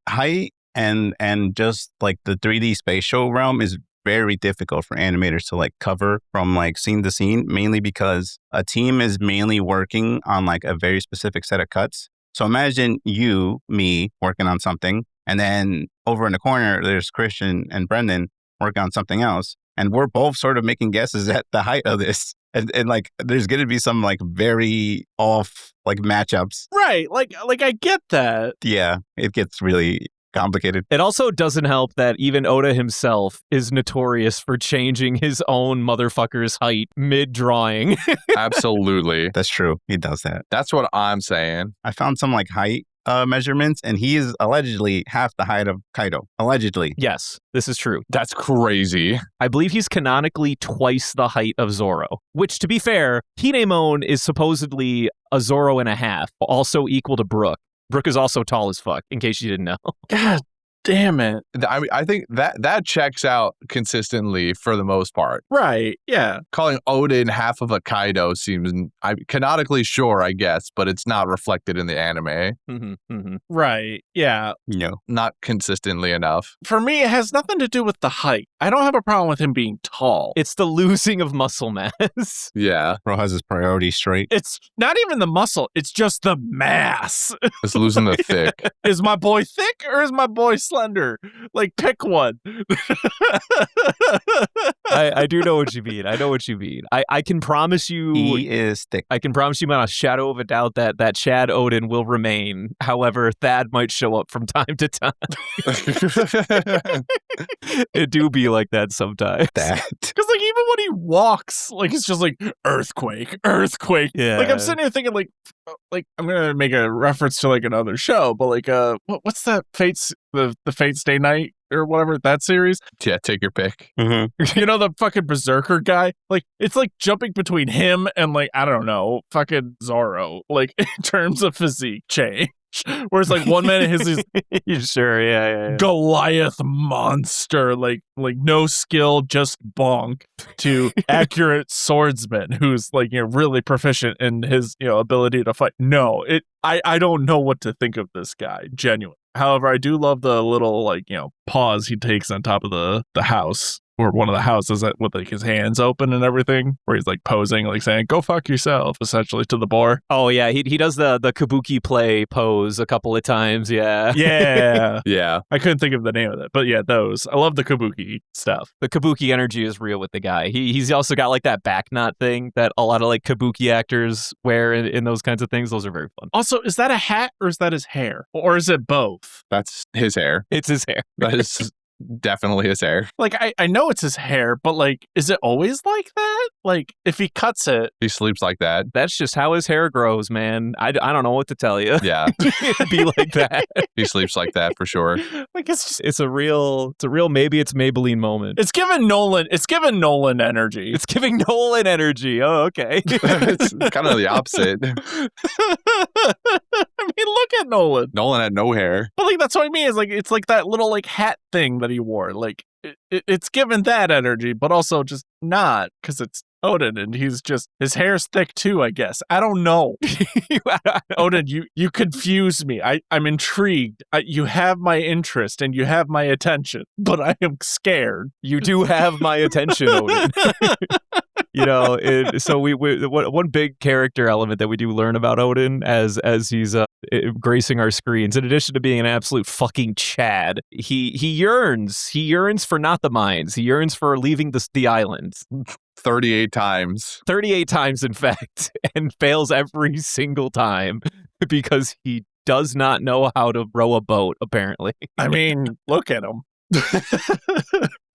height and just like the 3D spatial realm is very difficult for animators to like cover from like scene to scene, mainly because a team is mainly working on like a very specific set of cuts. So imagine me working on something, and then over in the corner, there's Christian and Brendan working on something else. And we're both sort of making guesses at the height of this. And like, there's going to be some like very off like matchups. Right. Like I get that. Yeah, it gets really complicated. It also doesn't help that even Oda himself is notorious for changing his own motherfucker's height mid-drawing. Absolutely. That's true. He does that. That's what I'm saying. I found some like height measurements, and he is allegedly half the height of Kaido. Allegedly. Yes, this is true. That's crazy. I believe he's canonically twice the height of Zoro, which, to be fair, Hinemon is supposedly a Zoro and a half, also equal to Brook. Brook is also tall as fuck, in case you didn't know. God damn it. I mean, I think that checks out consistently for the most part. Right. Yeah. Calling Oden half of a Kaido seems canonically sure, I guess, but it's not reflected in the anime. Right. Yeah. No. Not consistently enough. For me, it has nothing to do with the height. I don't have a problem with him being tall. It's the losing of muscle mass. Yeah. Bro has his priorities straight. It's not even the muscle. It's just the mass. It's losing the thick. Is my boy thick or is my boy slender? Like, pick one. I do know what you mean. I know what you mean. I can promise you... He is thick. I can promise you without a shadow of a doubt that Chad Oden will remain. However, Thad might show up from time to time. It do be like that sometimes. That. Because, like, even when he walks, like, it's just like, earthquake. Yeah. Like, I'm sitting here thinking, like I'm going to make a reference to, like, another show, but, like, what's that the Fate Stay Night or whatever, that series? Yeah, take your pick. Mm-hmm. You know, the fucking berserker guy? Like, it's like jumping between him and, like, I don't know, fucking Zoro, like, in terms of physique change. Whereas, like, one minute his Sure, yeah. Goliath monster, like no skill, just bonk, to accurate swordsman who's, like, you know, really proficient in his, you know, ability to fight. No, I don't know what to think of this guy, genuinely. However, I do love the little, like, you know, pause he takes on top of the house. Or one of the houses that with like his hands open and everything, where he's like posing, like saying, "Go fuck yourself," essentially to the boar. Oh yeah, he does the kabuki play pose a couple of times. Yeah, Yeah. Yeah. I couldn't think of the name of it, but yeah, those. I love the kabuki stuff. the kabuki energy is real with the guy. He's also got like that back knot thing that a lot of like kabuki actors wear in those kinds of things. Those are very fun. Also, is that a hat or is that his hair, or is it both? That's his hair. It's his hair. That is definitely his hair. Like I know it's his hair, but like, is it always like that? Like, if he cuts it, He sleeps like that. That's just how his hair grows, man. I don't know what to tell you. Yeah. It'd be like that. He sleeps like that for sure. like it's just. It's a real maybe it's Maybelline moment. It's giving Nolan energy. It's giving Nolan energy. Oh, okay. It's kind of the opposite. I mean, look at Nolan. Nolan had no hair. But like that's what I mean. Is like it's like that little like hat thing that he wore. Like it's given that energy, but also just not because it's Oden and he's just his hair's thick too. I guess I don't know. Oden, you confuse me. I'm intrigued. You have my interest and you have my attention, but I am scared. You do have my attention, Odin. You know, so we one big character element that we do learn about Odin as he's gracing our screens, in addition to being an absolute fucking Chad, he yearns for not the mines. He yearns for leaving the island. 38 times. 38 times, in fact, and fails every single time because he does not know how to row a boat, apparently. I mean, look at him.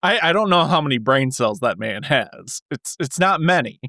I don't know how many brain cells that man has. It's not many.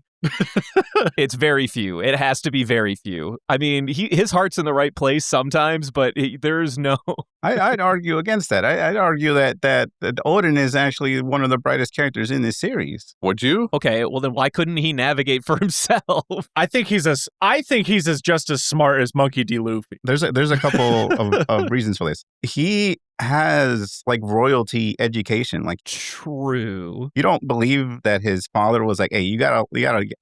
It's very few. It has to be very few. I mean, his heart's in the right place sometimes, but there's no. I'd argue against that. I'd argue that Odin is actually one of the brightest characters in this series. Would you? Okay, well then why couldn't he navigate for himself? I think he's just as smart as Monkey D. Luffy. There's a couple of reasons for this. He has like royalty education. Like, True. you don't believe that his father was like, "Hey, you gotta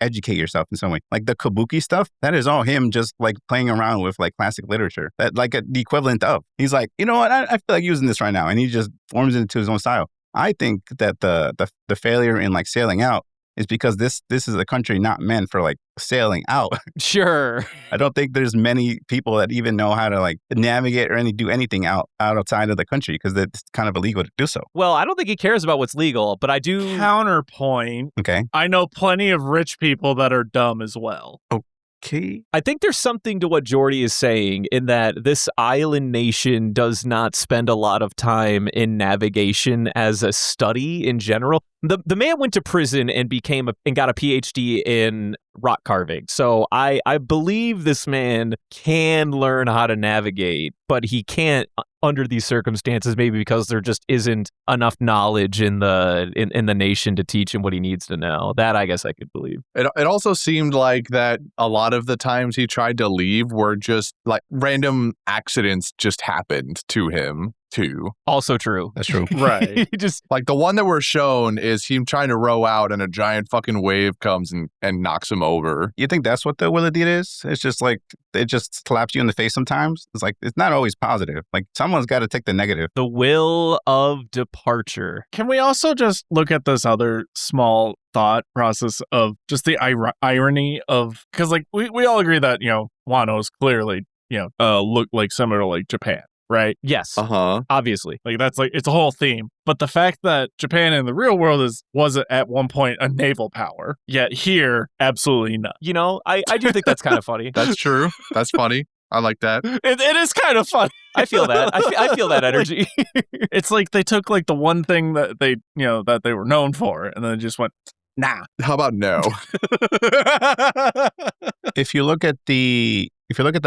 educate yourself in some way." Like the kabuki stuff, that is all him just like playing around with like classic literature. That like the equivalent of. He's like, you know what? I feel like using this right now, and he just forms it into his own style. I think that the failure in like sailing out is because this is a country not meant for like sailing out. Sure. I don't think there's many people that even know how to like navigate or do anything outside of the country because it's kind of illegal to do so. Well, I don't think he cares about what's legal, but I do. Counterpoint. Okay. I know plenty of rich people that are dumb as well. Okay. I think there's something to what Jordy is saying in that this island nation does not spend a lot of time in navigation as a study in general. The man went to prison and got a PhD in rock carving. So I believe this man can learn how to navigate, but he can't under these circumstances, maybe because there just isn't enough knowledge in the nation to teach him what he needs to know. That I guess I could believe. It also seemed like that a lot of the times he tried to leave were just like random accidents just happened to him too. Also true. That's true. Right. He just Like the one that we're shown is him trying to row out and a giant fucking wave comes and knocks him over. You think that's what the will deed is? It's just like it just slaps you in the face sometimes. It's like it's not always positive. Like someone's got to take the negative. the will of departure. Can we also just look at this other small thought process of just the irony of, because like we all agree that, you know, Wano's clearly, you know, look like similar to like Japan, right? Yes. Uh-huh. Obviously. Like that's like, it's a whole theme. But the fact that Japan in the real world was at one point a naval power, yet here, absolutely not. You know, I do think that's kind of funny. That's true. That's funny. I like that. It is kind of funny. I feel that. I feel that energy. It's like they took like the one thing that they, you know, that they were known for, and then just went, nah. How about no? If you look at the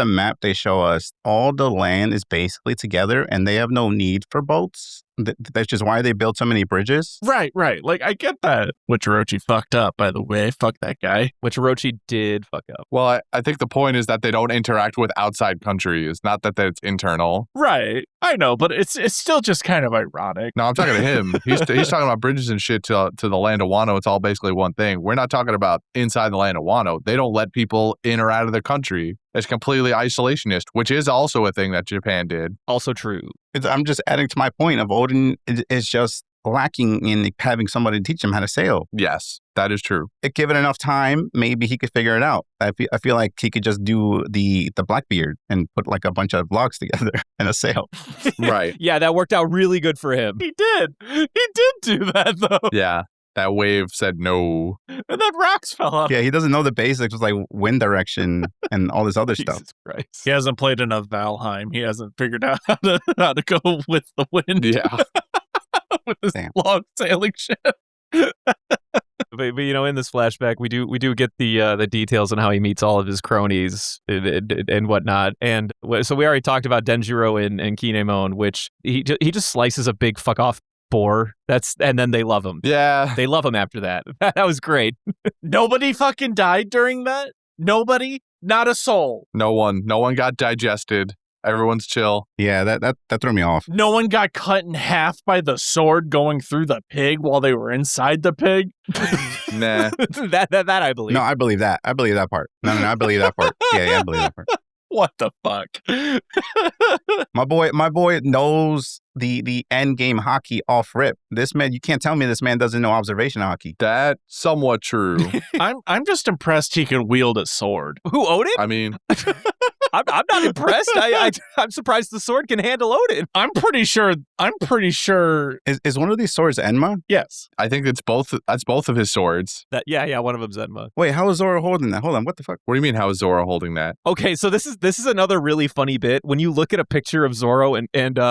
map they show us, all the land is basically together and they have no need for boats. That's just why they built so many bridges. Right. Like, I get that. Which Orochi fucked up, by the way. Fuck that guy. Which Orochi did fuck up. Well, I think the point is that they don't interact with outside countries, not that it's internal. Right. I know, but it's still just kind of ironic. No, I'm talking to him. He's talking about bridges and shit to the land of Wano. It's all basically one thing. We're not talking about inside the land of Wano. They don't let people in or out of their country. It's completely isolationist, which is also a thing that Japan did. Also true. I'm just adding to my point of Oden is just lacking in having somebody teach him how to sail. Yes, that is true. If given enough time, maybe he could figure it out. I feel like he could just do the Blackbeard and put like a bunch of logs together and a sail. Right. Yeah, that worked out really good for him. He did do that though. Yeah. That wave said no. And then rocks fell out. Yeah, he doesn't know the basics, like wind direction and all this other stuff. Jesus Christ. He hasn't played enough Valheim. He hasn't figured out how to go with the wind. Yeah. With this Damn. long sailing ship. But in this flashback, we do get the details on how he meets all of his cronies and whatnot. And so we already talked about Denjiro and Kinemon, which he just slices a big fuck off boar. And then they love him. Yeah. They love him after that. That was great. Nobody fucking died during that? Nobody? Not a soul. No one got digested. Everyone's chill. Yeah, that threw me off. No one got cut in half by the sword going through the pig while they were inside the pig. Nah. that I believe. No, I believe that. I believe that part. No, I believe that part. Yeah, I believe that part. What the fuck? My boy knows the end game hockey off rip. This man, you can't tell me this man doesn't know observation hockey. That's somewhat true. I'm just impressed he can wield a sword. Who, Odin? I mean, I'm not impressed. I'm surprised the sword can handle Odin. I'm pretty sure. Is one of these swords Enma? Yes. I think it's both. That's both of his swords. Yeah, one of them's Zenma. Wait, how is Zoro holding that? Hold on, what the fuck? What do you mean? How is Zoro holding that? Okay, so this is another really funny bit. When you look at a picture of Zoro and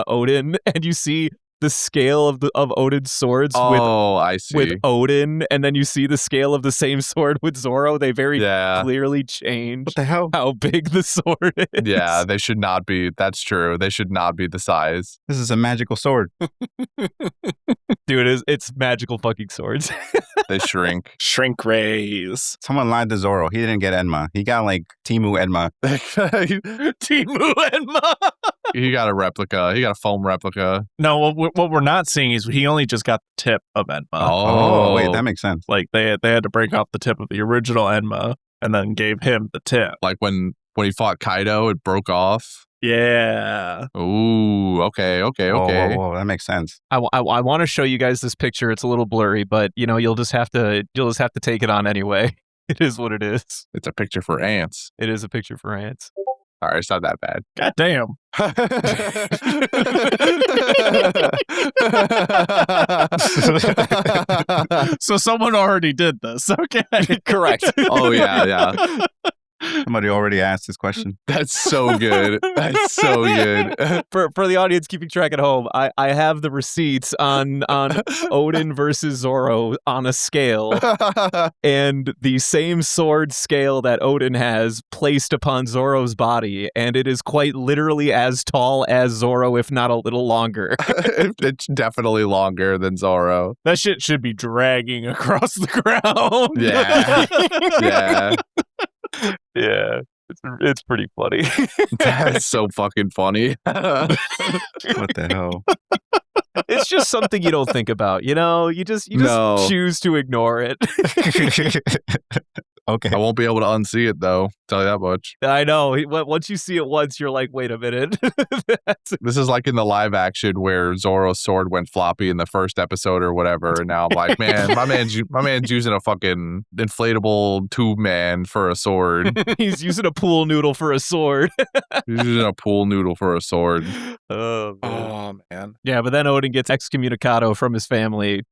Odin, and you see the scale of Odin's swords I see. with Odin, and then you see the scale of the same sword with Zoro, they very clearly change What the hell? how big the sword is. Yeah, they should not be. That's true. They should not be the size. This is a magical sword. Dude, it's magical fucking swords. They shrink. Shrink rays. Someone lied to Zoro. He didn't get Enma. He got like Timu Enma. Timu Enma. He got a replica. He got a foam replica. No, what we're not seeing is he only just got the tip of Enma. Oh, wait, that makes sense. Like they had to break off the tip of the original Enma and then gave him the tip. Like when he fought Kaido, it broke off. Yeah. Ooh, okay. Whoa, that makes sense. I want to show you guys this picture. It's a little blurry, but you'll just have to take it on anyway. It is what it is. It's a picture for ants. It is a picture for ants. All right, it's not that bad. God damn. So someone already did this. Okay. Correct. Oh, yeah. Somebody already asked this question. That's so good. That's so good. For the audience keeping track at home, I have the receipts on Odin versus Zoro on a scale, and the same sword scale that Odin has placed upon Zoro's body, and it is quite literally as tall as Zoro, if not a little longer. It's definitely longer than Zoro. That shit should be dragging across the ground. Yeah. Yeah. Yeah, it's pretty funny. That's so fucking funny. What the hell? It's just something you don't think about, You just No. choose to ignore it. Okay. I won't be able to unsee it, though. Tell you that much. I know. Once you see it once, you're like, wait a minute. This is like in the live action where Zoro's sword went floppy in the first episode or whatever, and now I'm like, man, my man's using a fucking inflatable tube man for a sword. He's using a pool noodle for a sword. He's using a pool noodle for a sword. Oh, man. Oh, man. Yeah, but then Odin gets excommunicado from his family,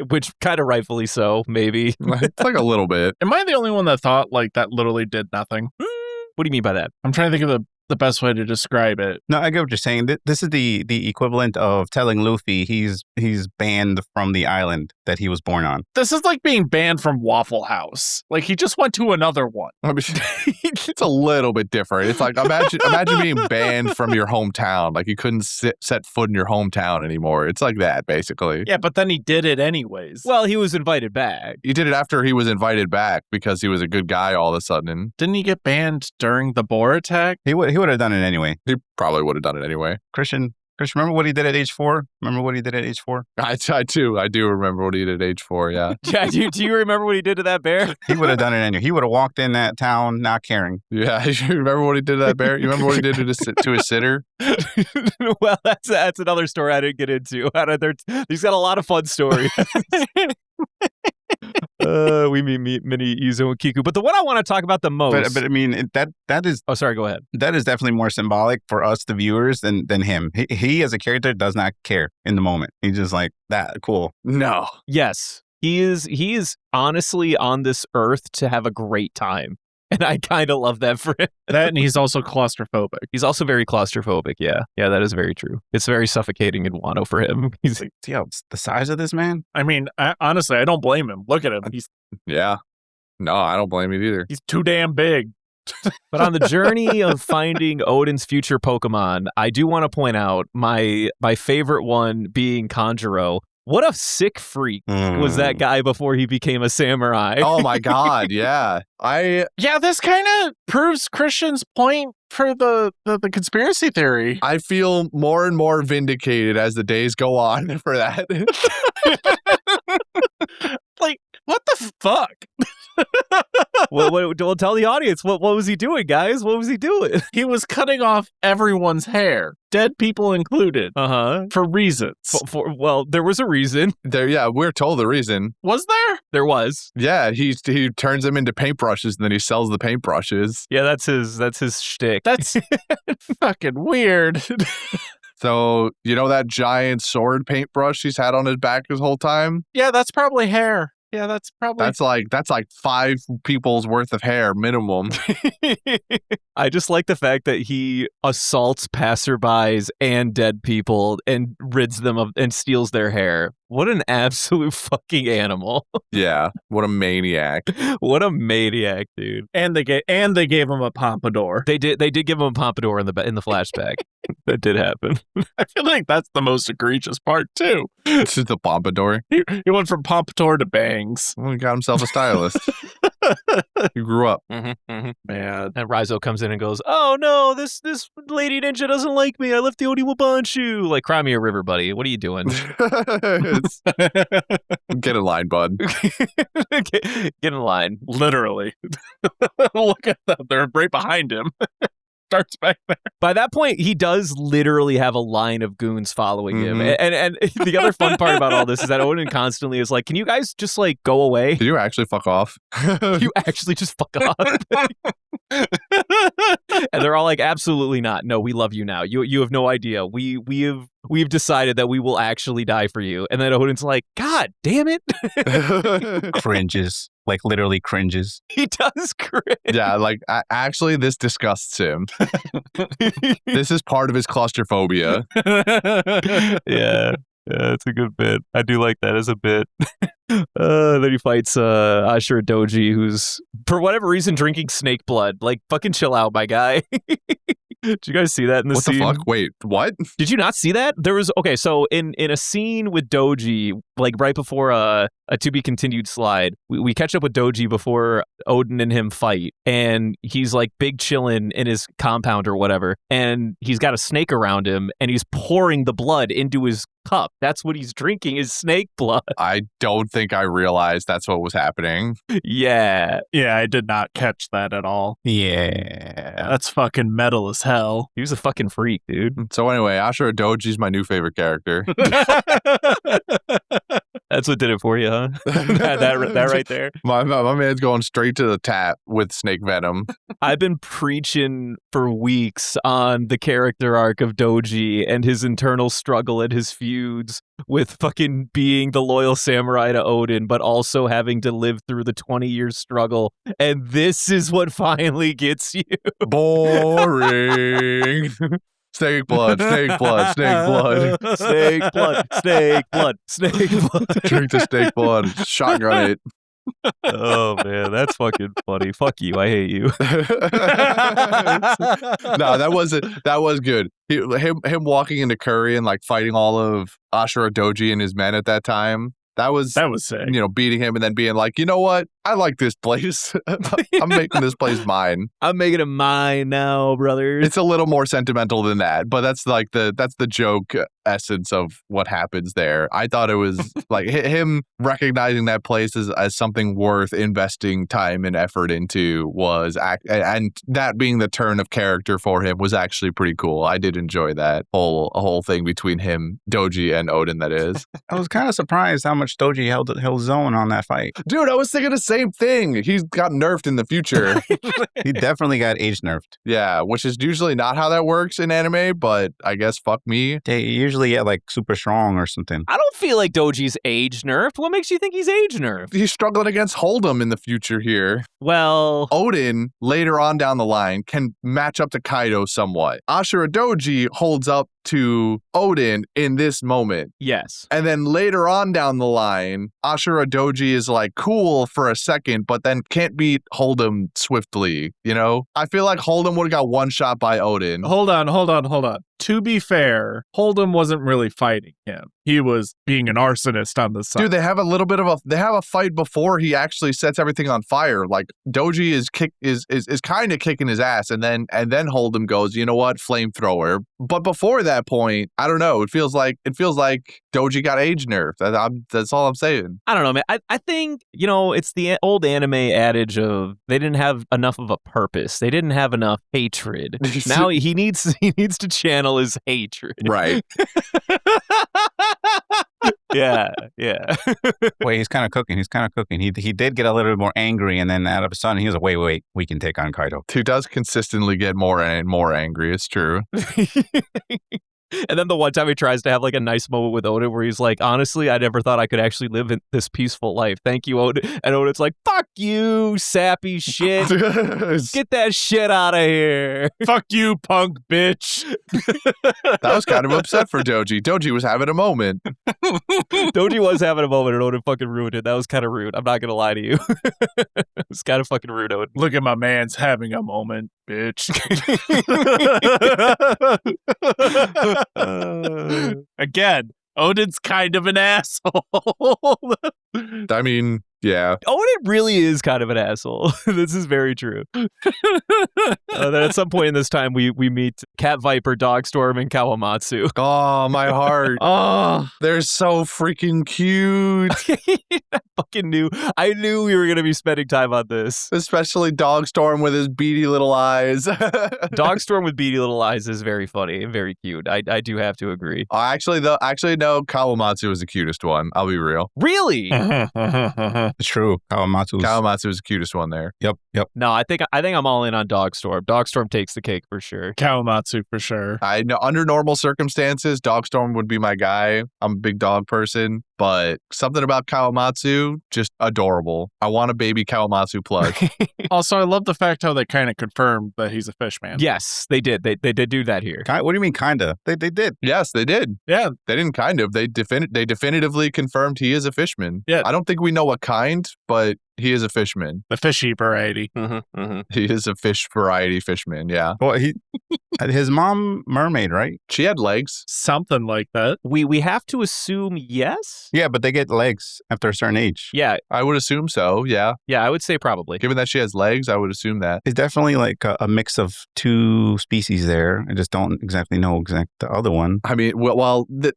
which kind of rightfully so, maybe. It's like a little bit. Am I the only one that thought like that literally did nothing? What do you mean by that? I'm trying to think of the best way to describe it. No, I get what you're saying. This is the equivalent of telling Luffy he's banned from the island that he was born on. This is like being banned from Waffle House. Like he just went to another one. I mean, it's a little bit different. It's like imagine being banned from your hometown. Like you couldn't set foot in your hometown anymore. It's like that, basically. Yeah, but then he did it anyways. Well, he was invited back. He did it after he was invited back because he was a good guy all of a sudden. Didn't he get banned during the boar attack? He would have done it anyway. He probably would have done it anyway. Christian, Chris, remember what he did at age 4? Remember what he did at age 4? I do remember what he did at age 4. Yeah. Yeah, do you remember what he did to that bear? He would have done it anyway. He would have walked in that town not caring. Yeah. You remember what he did to that bear? You remember what he did to his sitter? Well, that's another story I didn't get into. He's got a lot of fun stories. We meet mini Izo and Kiku, but the one I want to talk about the most. But I mean, that is. Oh, sorry. Go ahead. That is definitely more symbolic for us, the viewers, than him. He as a character does not care in the moment. He's just like that. Cool. No. Yes, he is honestly on this earth to have a great time. And I kind of love that for him. That, and he's also claustrophobic. He's also very claustrophobic. Yeah, that is very true. It's very suffocating in Wano for him. He's like, yo, the size of this man. I mean, honestly, I don't blame him. Look at him. Yeah. No, I don't blame it either. He's too damn big. But on the journey of finding Oden's future Pokemon, I do want to point out my favorite one being Kanjuro. What a sick freak was that guy before he became a samurai. Oh my God, yeah. Yeah, this kind of proves Christian's point for the conspiracy theory. I feel more and more vindicated as the days go on for that. Like, what the fuck? Well, tell the audience, what was he doing, guys? What was he doing? He was cutting off everyone's hair, dead people included, for reasons. Well, there was a reason. We're told the reason. Was there? There was. Yeah, he turns them into paintbrushes and then he sells the paintbrushes. Yeah, that's his shtick. That's fucking weird. So, you know that giant sword paintbrush he's had on his back his whole time? Yeah, that's probably hair. Yeah, that's probably... That's like 5 people's worth of hair minimum. I just like the fact that he assaults passerbys and dead people and rids them of and steals their hair. What an absolute fucking animal. Yeah, what a maniac. What a maniac, dude. And they gave him a pompadour. They did give him a pompadour in the flashback. That did happen. I feel like that's the most egregious part too. This is the pompadour. He went from pompadour to bangs. Well, he got himself a stylist. He grew up. Man. And Raizo comes in and goes, "Oh no, this lady ninja doesn't like me. I left the Oniwabanshu." Like, cry me a river, buddy. What are you doing? Get in line, bud. Get in line. Literally. Look at them. They're right behind him. Starts back there. By that point, he does literally have a line of goons following him. And the other fun part about all this is that Oden constantly is like, "Can you guys just like go away? Did you actually fuck off? You actually just fuck off?" And they're all like, "Absolutely not. No, we love you now. You have no idea. We've decided that we will actually die for you." And then Oden's like, "God damn it." Cringes. Like, literally cringes. He does cringe. Yeah, like, actually, this disgusts him. This is part of his claustrophobia. Yeah, it's a good bit. I do like that as a bit. Then he fights Ashura Doji, who's, for whatever reason, drinking snake blood. Like, fucking chill out, my guy. Did you guys see that in the scene? What the fuck? Wait, what? Did you not see that? There was, okay, so in a scene with Doji, like right before a to-be continued slide, we catch up with Doji before Oden and him fight, and he's like big chillin' in his compound or whatever, and he's got a snake around him, and he's pouring the blood into his cup. That's what he's drinking, is snake blood. I don't think I realized that's what was happening. Yeah. Yeah, I did not catch that at all. Yeah. That's fucking metal as hell. He was a fucking freak, dude. So anyway, Ashura Doji's my new favorite character. That's what did it for you, huh? that right there. My man's going straight to the tap with snake venom. I've been preaching for weeks on the character arc of Doji and his internal struggle and his feuds with fucking being the loyal samurai to Oden, but also having to live through the 20-year struggle. And this is what finally gets you. Boring. Snake blood, snake blood, snake blood. Snake blood, snake blood, snake blood. Drink the snake blood, shotgun it. Oh man, that's fucking funny. Fuck you, I hate you. No, that was good. Him walking into Kuri and like fighting all of Ashura Doji and his men at that time. That was sick. You know, beating him and then being like, you know what? I like this place. I'm making this place mine. I'm making it mine now, brothers. It's a little more sentimental than that, but that's the joke essence of what happens there. I thought it was like him recognizing that place as something worth investing time and effort into and that being the turn of character for him was actually pretty cool. I did enjoy that whole thing between him, Doji, and Oden. That is. I was kind of surprised how much Doji held his own on that fight. Dude, I was thinking the same thing. He's got nerfed in the future. He definitely got age nerfed. Yeah, which is usually not how that works in anime, but I guess fuck me. They usually get like super strong or something. I don't feel like Doji's age nerfed. What makes you think he's age nerfed? He's struggling against Hold'em in the future here. Well, Oden, later on down the line, can match up to Kaido somewhat. Ashura Doji holds up to Oden in this moment. yes. And then later on down the line, Ashura Doji is like cool for a second, but then can't beat Hold'em swiftly, you know? I feel like Hold'em would have got one shot by Oden. Hold on. To be fair, Hold'em wasn't really fighting him. He was being an arsonist on the side. Dude, they have a fight before he actually sets everything on fire. Like Doji is kind of kicking his ass, and then Hold'em goes, you know what, flamethrower. But before that point, I don't know. It feels like Doji got age nerfed. That's all I'm saying. I don't know, man. I think, it's the old anime adage of they didn't have enough of a purpose. They didn't have enough hatred. Now he needs to channel his hatred. Right. Yeah. Wait, he's kind of cooking. He did get a little bit more angry, and then out of a sudden, he was like, wait, we can take on Kaido. He does consistently get more and more angry. It's true. And then the one time he tries to have like a nice moment with Oden where he's like, honestly, I never thought I could actually live in this peaceful life. Thank you, Oden. And Oden's like, fuck you, sappy shit. Get that shit out of here. Fuck you, punk bitch. That was kind of upset for Doji. Doji was having a moment. Doji was having a moment and Oden fucking ruined it. That was kind of rude. I'm not going to lie to you. It was kind of fucking rude, Oden. Look at my man's having a moment, bitch. Again, Oden's kind of an asshole. I mean, yeah. Oden really is kind of an asshole. This is very true. Then at some point in this time, we meet Cat Viper, Dogstorm, and Kawamatsu. Oh, my heart. Oh, They're so freaking cute. I knew we were going to be spending time on this. Especially Dogstorm with his beady little eyes. Dogstorm with beady little eyes is very funny and very cute. I do have to agree. Actually, no, Kawamatsu was the cutest one. I'll be real. Really? It's true. Kawamatsu was the cutest one there. Yep. No, I think I'm all in on Dogstorm. Dogstorm takes the cake for sure. Kawamatsu for sure. I know under normal circumstances, Dogstorm would be my guy. I'm a big dog person, but something about Kawamatsu, just adorable. I want a baby Kawamatsu plush. Also, I love the fact how they kind of confirmed that he's a fish man. Yes, they did. They did do that here. What do you mean, kinda? They did. Yes, they did. Yeah. They didn't kind of. They definitively confirmed he is a fishman. Yeah. I don't think we know what kind, but he is a fishman. The fishy variety. He is a fish variety fishman, yeah. Well, his mom mermaid, right? She had legs. Something like that. We have to assume yes? Yeah, but they get legs after a certain age. Yeah, I would assume so, yeah. I would say probably. Given that she has legs, I would assume that. It's definitely like a mix of two species there. I just don't exactly know the other one. I mean,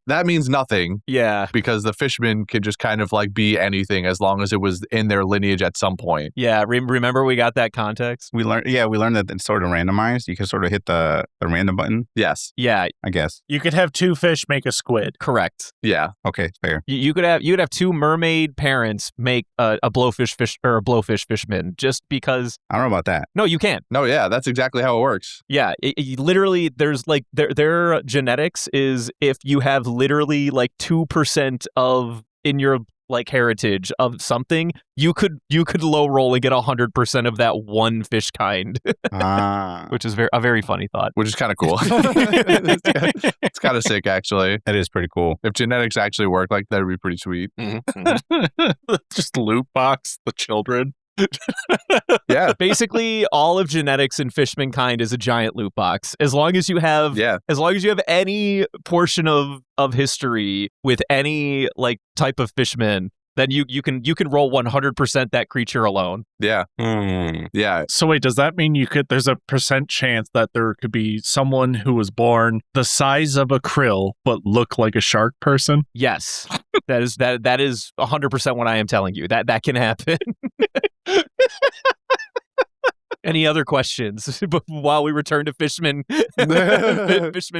that means nothing. Yeah. Because the fisherman could just kind of like be anything as long as it was in their lineage at some point. Yeah, remember we got that context? We learned that it's sort of randomized. You can sort of hit the random button, Yes. Yeah, I guess. You could have two fish make a squid. correct. Yeah. Okay, fair. You could have two mermaid parents make a blowfish fish or a blowfish fishman just because. I don't know about that. No, you can't. No, yeah, that's exactly how it works. Yeah, literally, there's like their genetics is if you have literally like 2% of in your like heritage of something, you could low roll and get 100% of that one fish kind, which is a very funny thought. Which is kind of cool. It's kind of sick, actually. That is pretty cool. If genetics actually work, like that'd be pretty sweet. Just loot box the children. Yeah. Basically, all of genetics in fishman kind is a giant loot box. As long as you have any portion of history with any like type of fishman, then you can roll 100% that creature alone. Yeah. Yeah. So wait, does that mean there's a percent chance that there could be someone who was born the size of a krill but look like a shark person? Yes. That is 100% what I am telling you. That can happen. Any other questions while we return to Fishman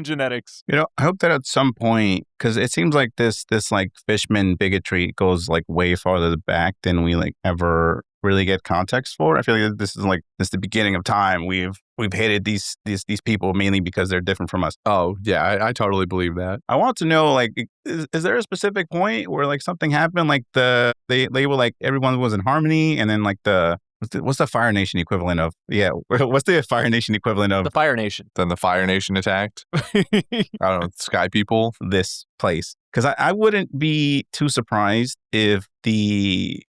genetics? You know, I hope that at some point, because it seems like this like Fishman bigotry goes like way farther back than we like ever really get context for. I feel like this is the beginning of time. We've hated these people mainly because they're different from us. Oh, yeah, I totally believe that. I want to know, like, is there a specific point where like something happened, like they were like everyone was in harmony, and then like what's the Fire Nation equivalent of? Yeah, what's the Fire Nation equivalent of The Fire Nation. Then the Fire Nation attacked. I don't know, Sky People. this place? Because I wouldn't be too surprised if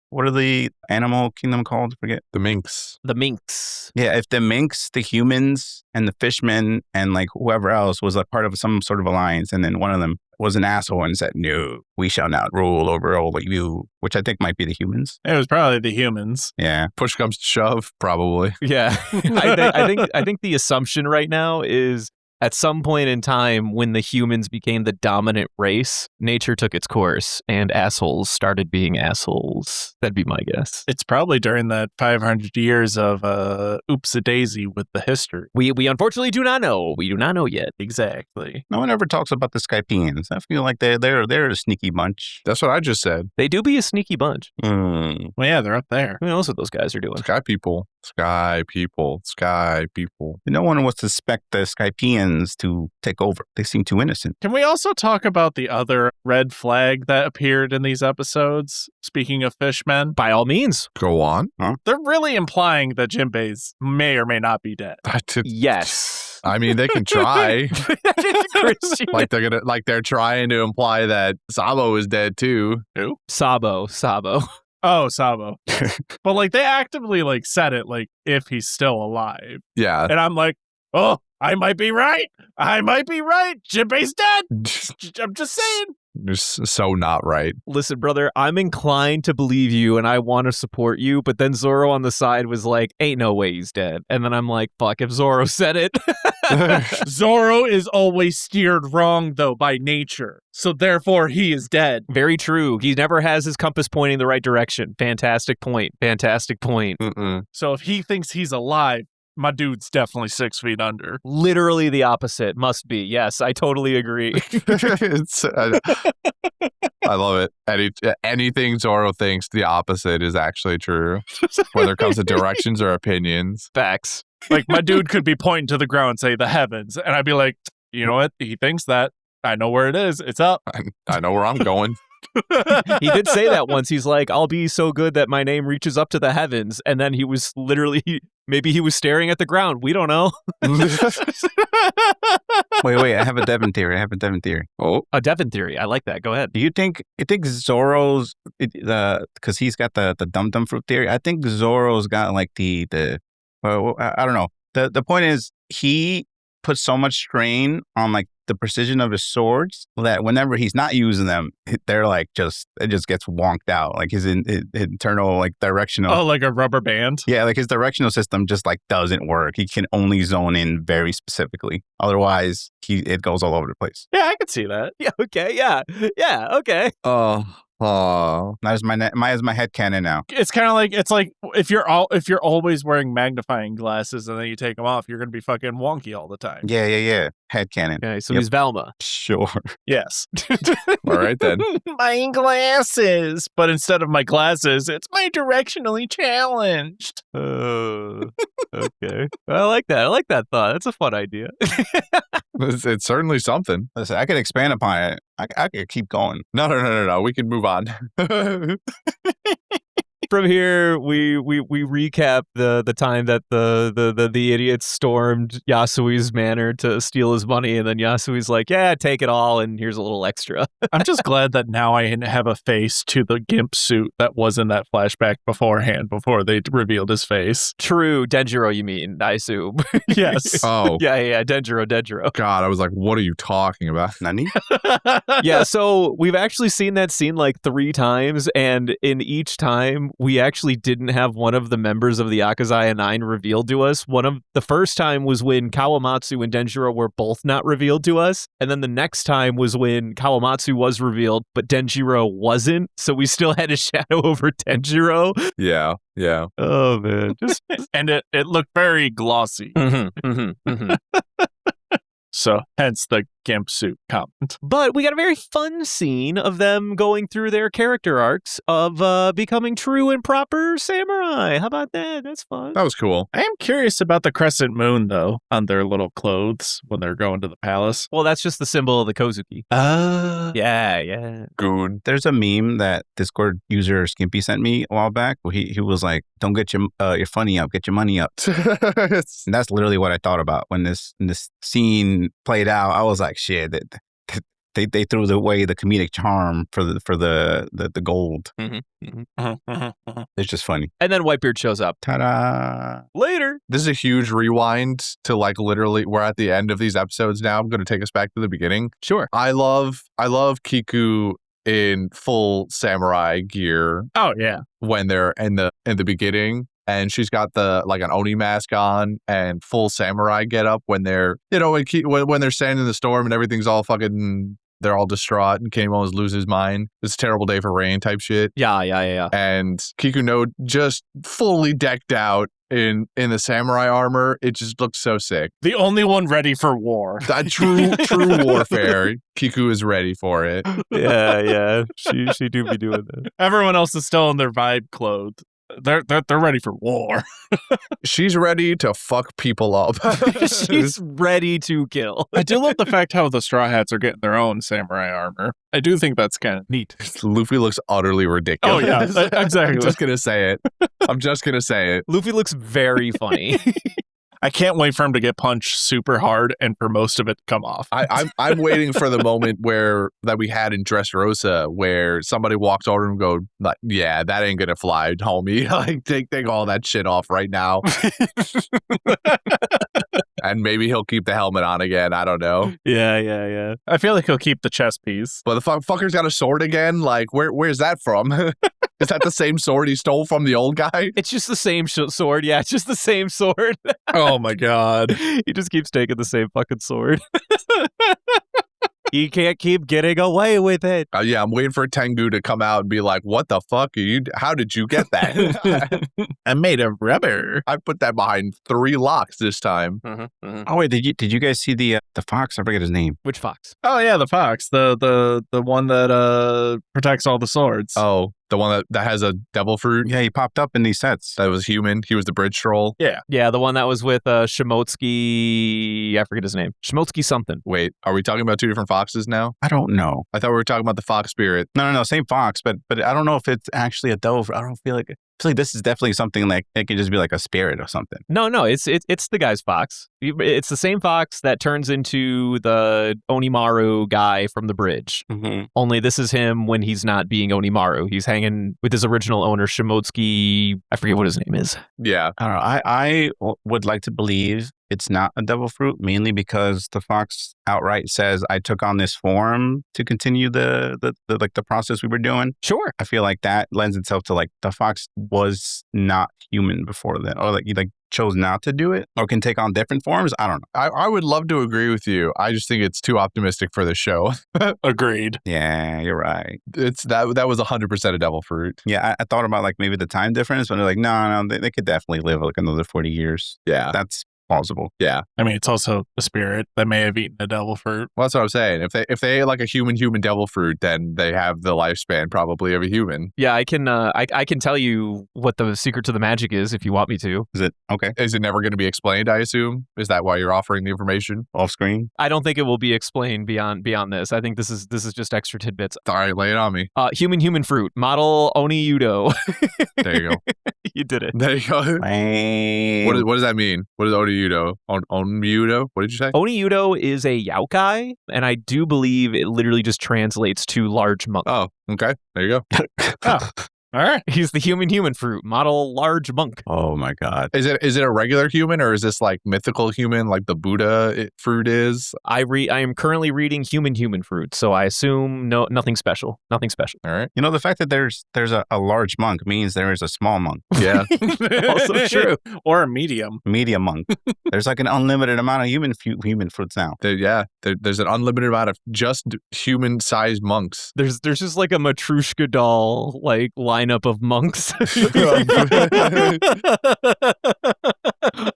what are the animal kingdom called? I forget. The Minks. The Minks. Yeah, if the minks, the humans, and the fishmen, and like whoever else was a part of some sort of alliance, and then one of them was an asshole and said, "No, we shall not rule over all of you," which I think might be the humans. It was probably the humans. Yeah. Push comes to shove, probably. Yeah. I think the assumption right now is at some point in time when the humans became the dominant race, nature took its course and assholes started being assholes. That'd be my guess. It's probably during that 500 years of oops-a-daisy with the history. We unfortunately do not know. We do not know yet. Exactly. No one ever talks about the Skypeans. I feel like they're a sneaky bunch. That's what I just said. They do be a sneaky bunch. Well, yeah, they're up there. Who knows what those guys are doing? Sky People. Sky People. Sky People. No one would suspect the Skypeans to take over. They seem too innocent. Can we also talk about the other red flag that appeared in these episodes? Speaking of fishmen, By all means. Go on. they're really implying that Jinbei's may or may is dead. Yes. I mean, they can try. Christian. they're trying to imply that Sabo is dead too. Sabo. Oh, Sabo. But like they actively like said it like if he's still alive. Yeah. And I'm like, oh, I might be right. Jinbei's dead. I'm just saying. Just so not right. Listen, brother, I'm inclined to believe you and I want to support you, but then Zoro on the side was like, ain't no way he's dead. And then I'm like, fuck, if Zoro said it. Zoro is always steered wrong, though, by nature. So therefore, he is dead. Very true. He never has his compass pointing the right direction. Fantastic point. So if he thinks he's alive, my dude's definitely 6 feet under. Literally the opposite. Must be. Yes, I totally agree. I love it. Anything Zoro thinks the opposite is actually true, whether it comes to directions or opinions. Facts. Like, my dude could be pointing to the ground and say, the heavens. And I'd be like, you know what? He thinks that. I know where it is. It's up. I know where I'm going. He did say that once. He's like, I'll be so good that my name reaches up to the heavens. And then he was literally, maybe he was staring at the ground. We don't know. Wait, I have a Devon theory. Oh, A Devon theory. I like that. Go ahead. Do you think Zoro's because he's got the dum dum fruit theory? I think Zoro's got like the I don't know. The point is he puts so much strain on like the precision of his swords that whenever he's not using them, they're like it just gets wonked out. Like his internal like directional. Oh, like a rubber band? Yeah, like his directional system just like doesn't work. He can only zone in very specifically. Otherwise, it goes all over the place. Yeah, I could see that. Yeah. Okay. Yeah. Okay. oh. That is my headcanon now. It's kind of like if you're always wearing magnifying glasses and then you take them off, you're gonna be fucking wonky all the time. Yeah. Headcanon. Okay. So Yep. he's Velma. Sure. Yes. All right then. My glasses, but instead of my glasses, it's my directionally challenged. Okay. I like that. I like that thought. That's a fun idea. It's certainly something. Listen, I could expand upon it. I could keep going. No. We can move on. From here, we recap the time that the idiots stormed Yasui's manor to steal his money, and then Yasui's like, "Yeah, take it all, and here's a little extra." I'm just glad that now I have a face to the gimp suit that was in that flashback beforehand, before they revealed his face. True, Denjiro, you mean? I assume. Yes. Oh, yeah, Denjiro. God, I was like, what are you talking about? Nani? Yeah, so we've actually seen that scene like 3 times, and in each time, we actually didn't have one of the members of the Akazaya 9 revealed to us. The first time was when Kawamatsu and Denjiro were both not revealed to us, and then the next time was when Kawamatsu was revealed, but Denjiro wasn't, so we still had a shadow over Denjiro. Yeah. Oh, man. Just And it looked very glossy. Mhm. So hence the gimp suit comment. But we got a very fun scene of them going through their character arcs of becoming true and proper samurai. How about that? That's fun. That was cool. I am curious about the crescent moon, though, on their little clothes when they're going to the palace. Well, that's just the symbol of the Kozuki. Yeah. Good. There's a meme that Discord user Skimpy sent me a while back where he was like, don't get your funny up, get your money up. And that's literally what I thought about when this scene played out. I was like, shit, they threw away the comedic charm for the gold. It's just funny. And then Whitebeard shows up. Ta-da! Later. This is a huge rewind to like literally we're at the end of these episodes now. I'm going to take us back to the beginning. Sure. I love Kiku in full samurai gear Oh, yeah. when they're in the beginning. And she's got like an Oni mask on and full samurai getup when they're, when they're standing in the storm and everything's all fucking, they're all distraught and Kane almost loses his mind. It's a terrible day for rain type shit. Yeah. And Kiku no just fully decked out in the samurai armor. It just looks so sick. The only one ready for war. That true warfare. Kiku is ready for it. Yeah. She do be doing that. Everyone else is still in their vibe clothes. They're ready for war. She's ready to fuck people up. She's ready to kill. I do love the fact how the Straw Hats are getting their own samurai armor. I do think that's kind of neat. Luffy looks utterly ridiculous. Oh, yeah, exactly. I'm just going to say it. Luffy looks very funny. I can't wait for him to get punched super hard and for most of it to come off. I'm waiting for the moment that we had in Dressrosa where somebody walks over and go, like, yeah, that ain't gonna fly, homie. Like, take all that shit off right now. And maybe he'll keep the helmet on again. I don't know. Yeah. I feel like he'll keep the chest piece. But the fucker's got a sword again. Like, where's that from? Is that the same sword he stole from the old guy? It's just the same sword. Yeah, it's just the same sword. Oh my god. He just keeps taking the same fucking sword. He can't keep getting away with it. Yeah, I'm waiting for Tengu to come out and be like, what the fuck are you? How did you get that? I'm made of rubber. I put that behind 3 locks this time. Oh wait, did you guys see the fox? I forget his name. Which fox? Oh yeah, the fox. The one that protects all the swords. Oh, the one that has a devil fruit? Yeah, he popped up in these sets. That was human. He was the bridge troll. Yeah, the one that was with Shimotsky. I forget his name. Shimotsky something. Wait, are we talking about 2 different foxes now? I don't know. I thought we were talking about the fox spirit. No, same fox, but I don't know if it's actually a devil. I don't feel like this is definitely something like it could just be like a spirit or something. No, it's the guy's fox. It's the same fox that turns into the Onimaru guy from the bridge. Mm-hmm. Only this is him when he's not being Onimaru. He's hanging with his original owner, Shimotsky. I forget what his name is. Yeah. I don't know. I would like to believe it's not a devil fruit, mainly because the fox outright says, I took on this form to continue the process we were doing. Sure. I feel like that lends itself to like the fox was not human before then, or like he chose not to do it, or can take on different forms. I don't know. I would love to agree with you. I just think it's too optimistic for the show. Agreed. Yeah, you're right. It's that was 100% a devil fruit. Yeah, I thought about like maybe the time difference, but they're like, no, they could definitely live like another 40 years. Yeah. That's plausible. Yeah. I mean, it's also a spirit that may have eaten a devil fruit. Well, that's what I'm saying. If they ate like a human devil fruit, then they have the lifespan probably of a human. Yeah, I can I can tell you what the secret to the magic is if you want me to. Is it okay? Is it never going to be explained, I assume? Is that why you're offering the information? Off screen? I don't think it will be explained beyond this. I think this is just extra tidbits. All right, lay it on me. Human fruit, model Oniyudo. There you go. You did it. There you go. Man. What does that mean? What is Oniyudo? Oniyudo? What did you say? Oniyudo is a yaokai, and I do believe it literally just translates to large monk. Oh, okay. There you go. Oh, all right. He's the human fruit, model large monk. Oh my God. Is it a regular human or is this like mythical human like the Buddha fruit is? I am currently reading human fruit, so I assume nothing special. Nothing special. All right. You know, the fact that there's a large monk means there is a small monk, Yeah. Also true. Or a medium. medium monk. There's like an unlimited amount of human fruits now. There's an unlimited amount of just human-sized monks. There's just like a Matryoshka doll like lineup of monks.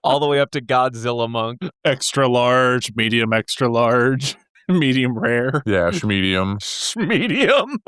All the way up to Godzilla monk. Extra large, extra large, medium rare, Yeah, medium. medium.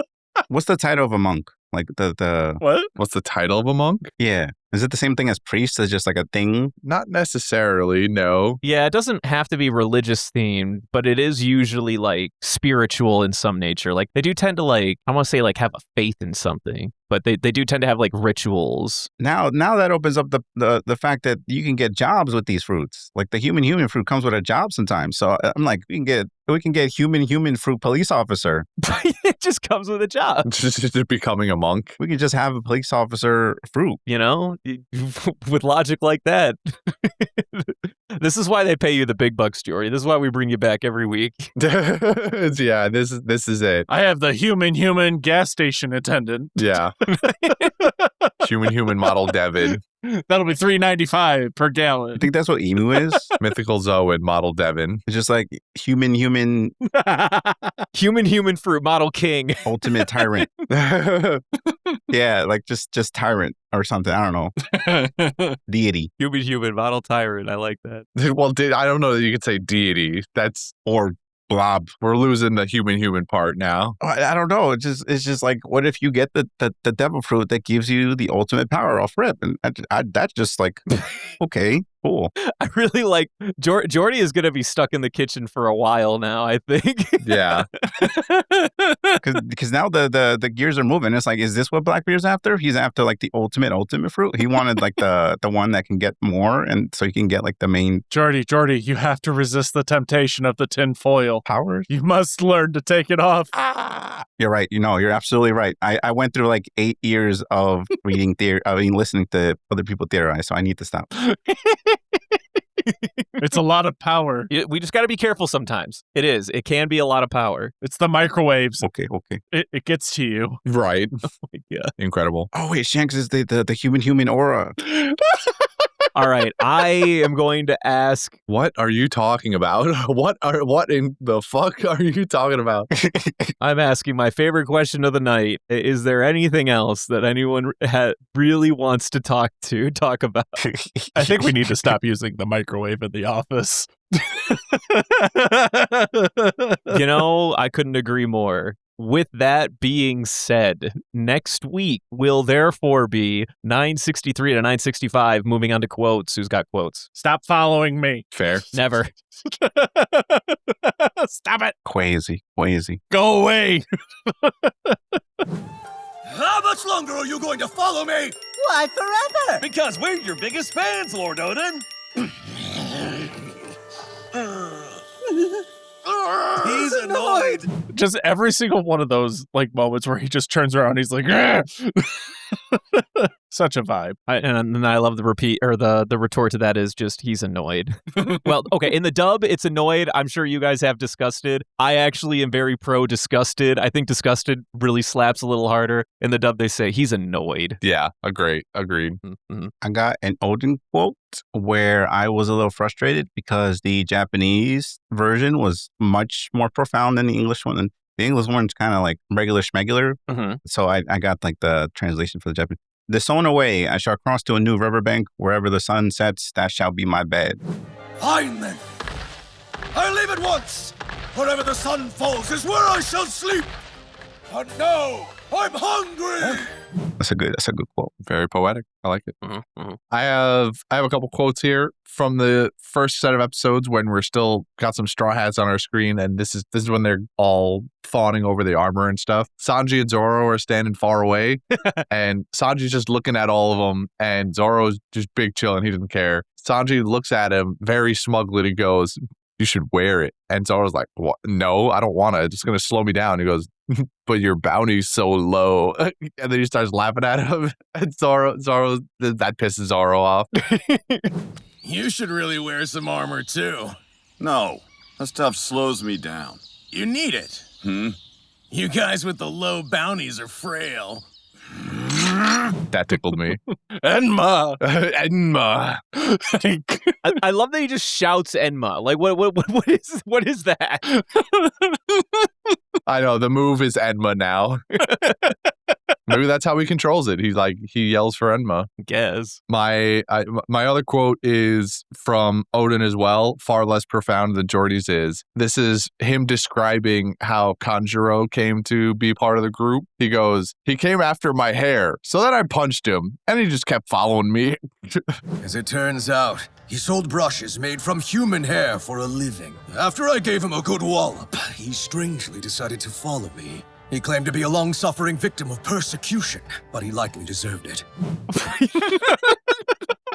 What's the title of a monk? Like the What? What's the title of a monk? yeah. Is it the same thing as priest? It's just like a thing? Not necessarily, no. Yeah, it doesn't have to be religious themed, but it is usually like spiritual in some nature. Like they do tend to like, I want to say like have a faith in something, but they do tend to have like rituals. Now that opens up the fact that you can get jobs with these fruits. Like the human fruit comes with a job sometimes. So I'm like, we can get human fruit police officer. It just comes with a job, Just becoming a monk. We can just have a police officer fruit. you know? With logic like that. This is why they pay you the big bucks, Jory. This is why we bring you back every week. Yeah, this is it. I have the human gas station attendant. Yeah. Human model Devin. That'll be $3.95 per I gallon. think that's what emu is. Mythical Zoan model Devin. It's just like human Human fruit, model king. ultimate tyrant. Yeah, like just tyrant or something. I don't know. Deity Human, model tyrant. I like that. Well, I don't know that you could say deity. That's or blob. we're losing the human part now. I don't know. It's just like, what if you get the devil fruit that gives you the ultimate power off rip? And that's just like, okay, cool. I really like Jordy is going to be stuck in the kitchen for a while now, I think. Yeah. Because now the gears are moving. It's like, is this what Blackbeard's after? He's after like the ultimate fruit. He wanted like the one that can get more, and so he can get like the main Jordy, you have to resist the temptation of the tin foil. powers. You must learn to take it off. You're right. You're absolutely right. I went through like 8 years of listening to other people theorize, so I need to stop. It's a lot of power. We just got to be careful sometimes. It can be a lot of power. It's the microwaves. Okay. It gets to you. Right. Yeah. Incredible. Oh wait, Shanks is the human aura. All right, I am going to ask. What are you talking about? What in the fuck are you talking about? I'm asking my favorite question of the night. Is there anything else that anyone really wants to talk about? I think we need to stop using the microwave in the office. You know, I couldn't agree more. With that being said, next week will therefore be 963 to 965, moving on to quotes. Who's got quotes? Stop following me. Fair. Never. Stop it. Quasi. Go away. How much longer are you going to follow me? Why, forever! Because we're your biggest fans, Lord Oden. He's annoyed. Just every single one of those like moments where he just turns around, he's like, "Grr." Such a vibe. And then I love the repeat or the retort to that is just he's annoyed. Well, okay, in the dub it's annoyed. I'm sure you guys have disgusted. I actually am very pro disgusted. I think disgusted really slaps a little harder. In the dub they say he's annoyed. Yeah. Agreed. Mm-hmm. I got an Oden quote where I was a little frustrated because the Japanese version was much more profound than the English one. And the English one's kind of like regular schmegular. Mm-hmm. So I got like the translation for the Japanese. The sown away, I shall cross to a new riverbank. Wherever the sun sets, that shall be my bed. Fine then. I'll leave at once. Wherever the sun falls is where I shall sleep. But now I'm hungry. That's a good quote. Very poetic. I like it. I have a couple quotes here from the first set of episodes when we're still got some straw hats on our screen, and this is when they're all fawning over the armor and stuff. Sanji and Zoro are standing far away, and Sanji's just looking at all of them, and Zoro's just big chilling. He doesn't care. Sanji looks at him very smugly and he goes, "You should wear it." And Zoro's like, "What? No, I don't want to. It's going to slow me down." He goes, "But your bounty's so low." And then he starts laughing at him. And Zoro, that pisses Zoro off. You should really wear some armor too. No, that stuff slows me down. You need it. You guys with the low bounties are frail. That tickled me. Enma. Enma. I love that he just shouts Enma. Like, what is that? I know, the move is Enma now. Maybe that's how he controls it. He yells for Enma. Guess. My other quote is from Oden as well, far less profound than Jordy's is. This is him describing how Kanjuro came to be part of the group. He goes, "He came after my hair, so then I punched him, and he just kept following me." As it turns out, he sold brushes made from human hair for a living. After I gave him a good wallop, he strangely decided to follow me. He claimed to be a long-suffering victim of persecution, but he likely deserved it.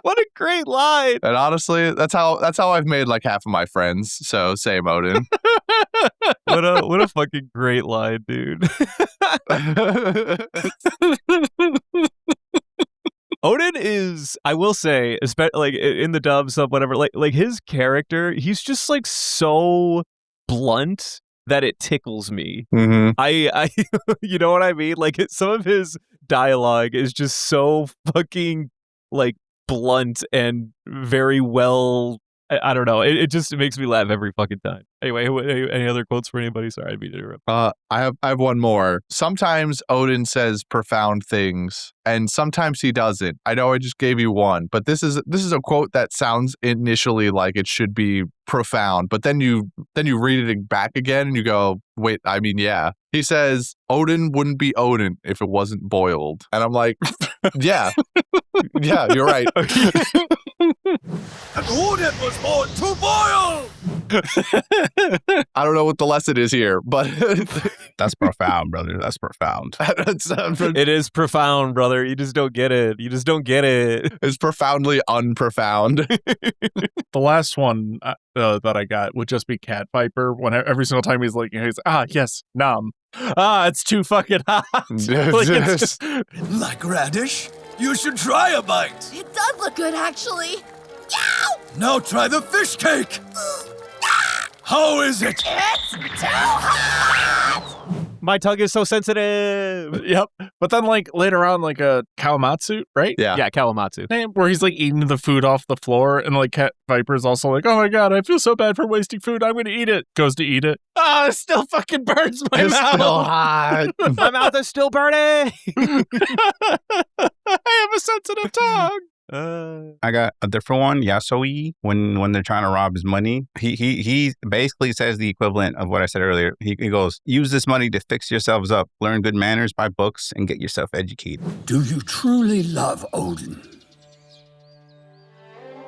What a great line. And honestly, that's how I've made like half of my friends. So same, Oden. What a fucking great line, dude. Oden is, I will say, especially like in the dub sub, whatever, like his character, he's just like so blunt that it tickles me. Mm-hmm. I you know what I mean? Like some of his dialogue is just so fucking like blunt and very well. I don't know. It just makes me laugh every fucking time. Anyway, any other quotes for anybody? Sorry, I didn't mean to interrupt. I have one more. Sometimes Oden says profound things, and sometimes he doesn't. I know I just gave you one, but this is a quote that sounds initially like it should be profound, but then you read it back again and you go, wait, I mean, yeah. He says, "Oden wouldn't be Oden if it wasn't boiled," and I'm like, yeah, yeah, you're right. And Oden was born to boil! I don't know what the lesson is here, but That's profound, brother. That's profound. It is profound, brother. You just don't get it. You just don't get it. It's profoundly unprofound. The last one that I got would just be Cat Viper. When every single time he's like, yes, nom. It's too fucking hot. Like, it's just, Like radish? You should try a bite. It does look good, actually. Yow! Now try the fish cake. How is it? It's too hot! My tongue is so sensitive. yep. But then like later on, like a Kawamatsu, right? Yeah. Yeah, Kawamatsu. Where he's like eating the food off the floor, and like Cat Viper's also like, "Oh my god, I feel so bad for wasting food. I'm gonna eat it." Goes to eat it. It still fucking burns my It's mouth. still hot. My mouth is still burning. I have a sensitive tongue. I got a different one. Yasoi, when they're trying to rob his money, he basically says the equivalent of what I said earlier. He goes, "Use this money to fix yourselves up, learn good manners, buy books, and get yourself educated." Do you truly love Odin?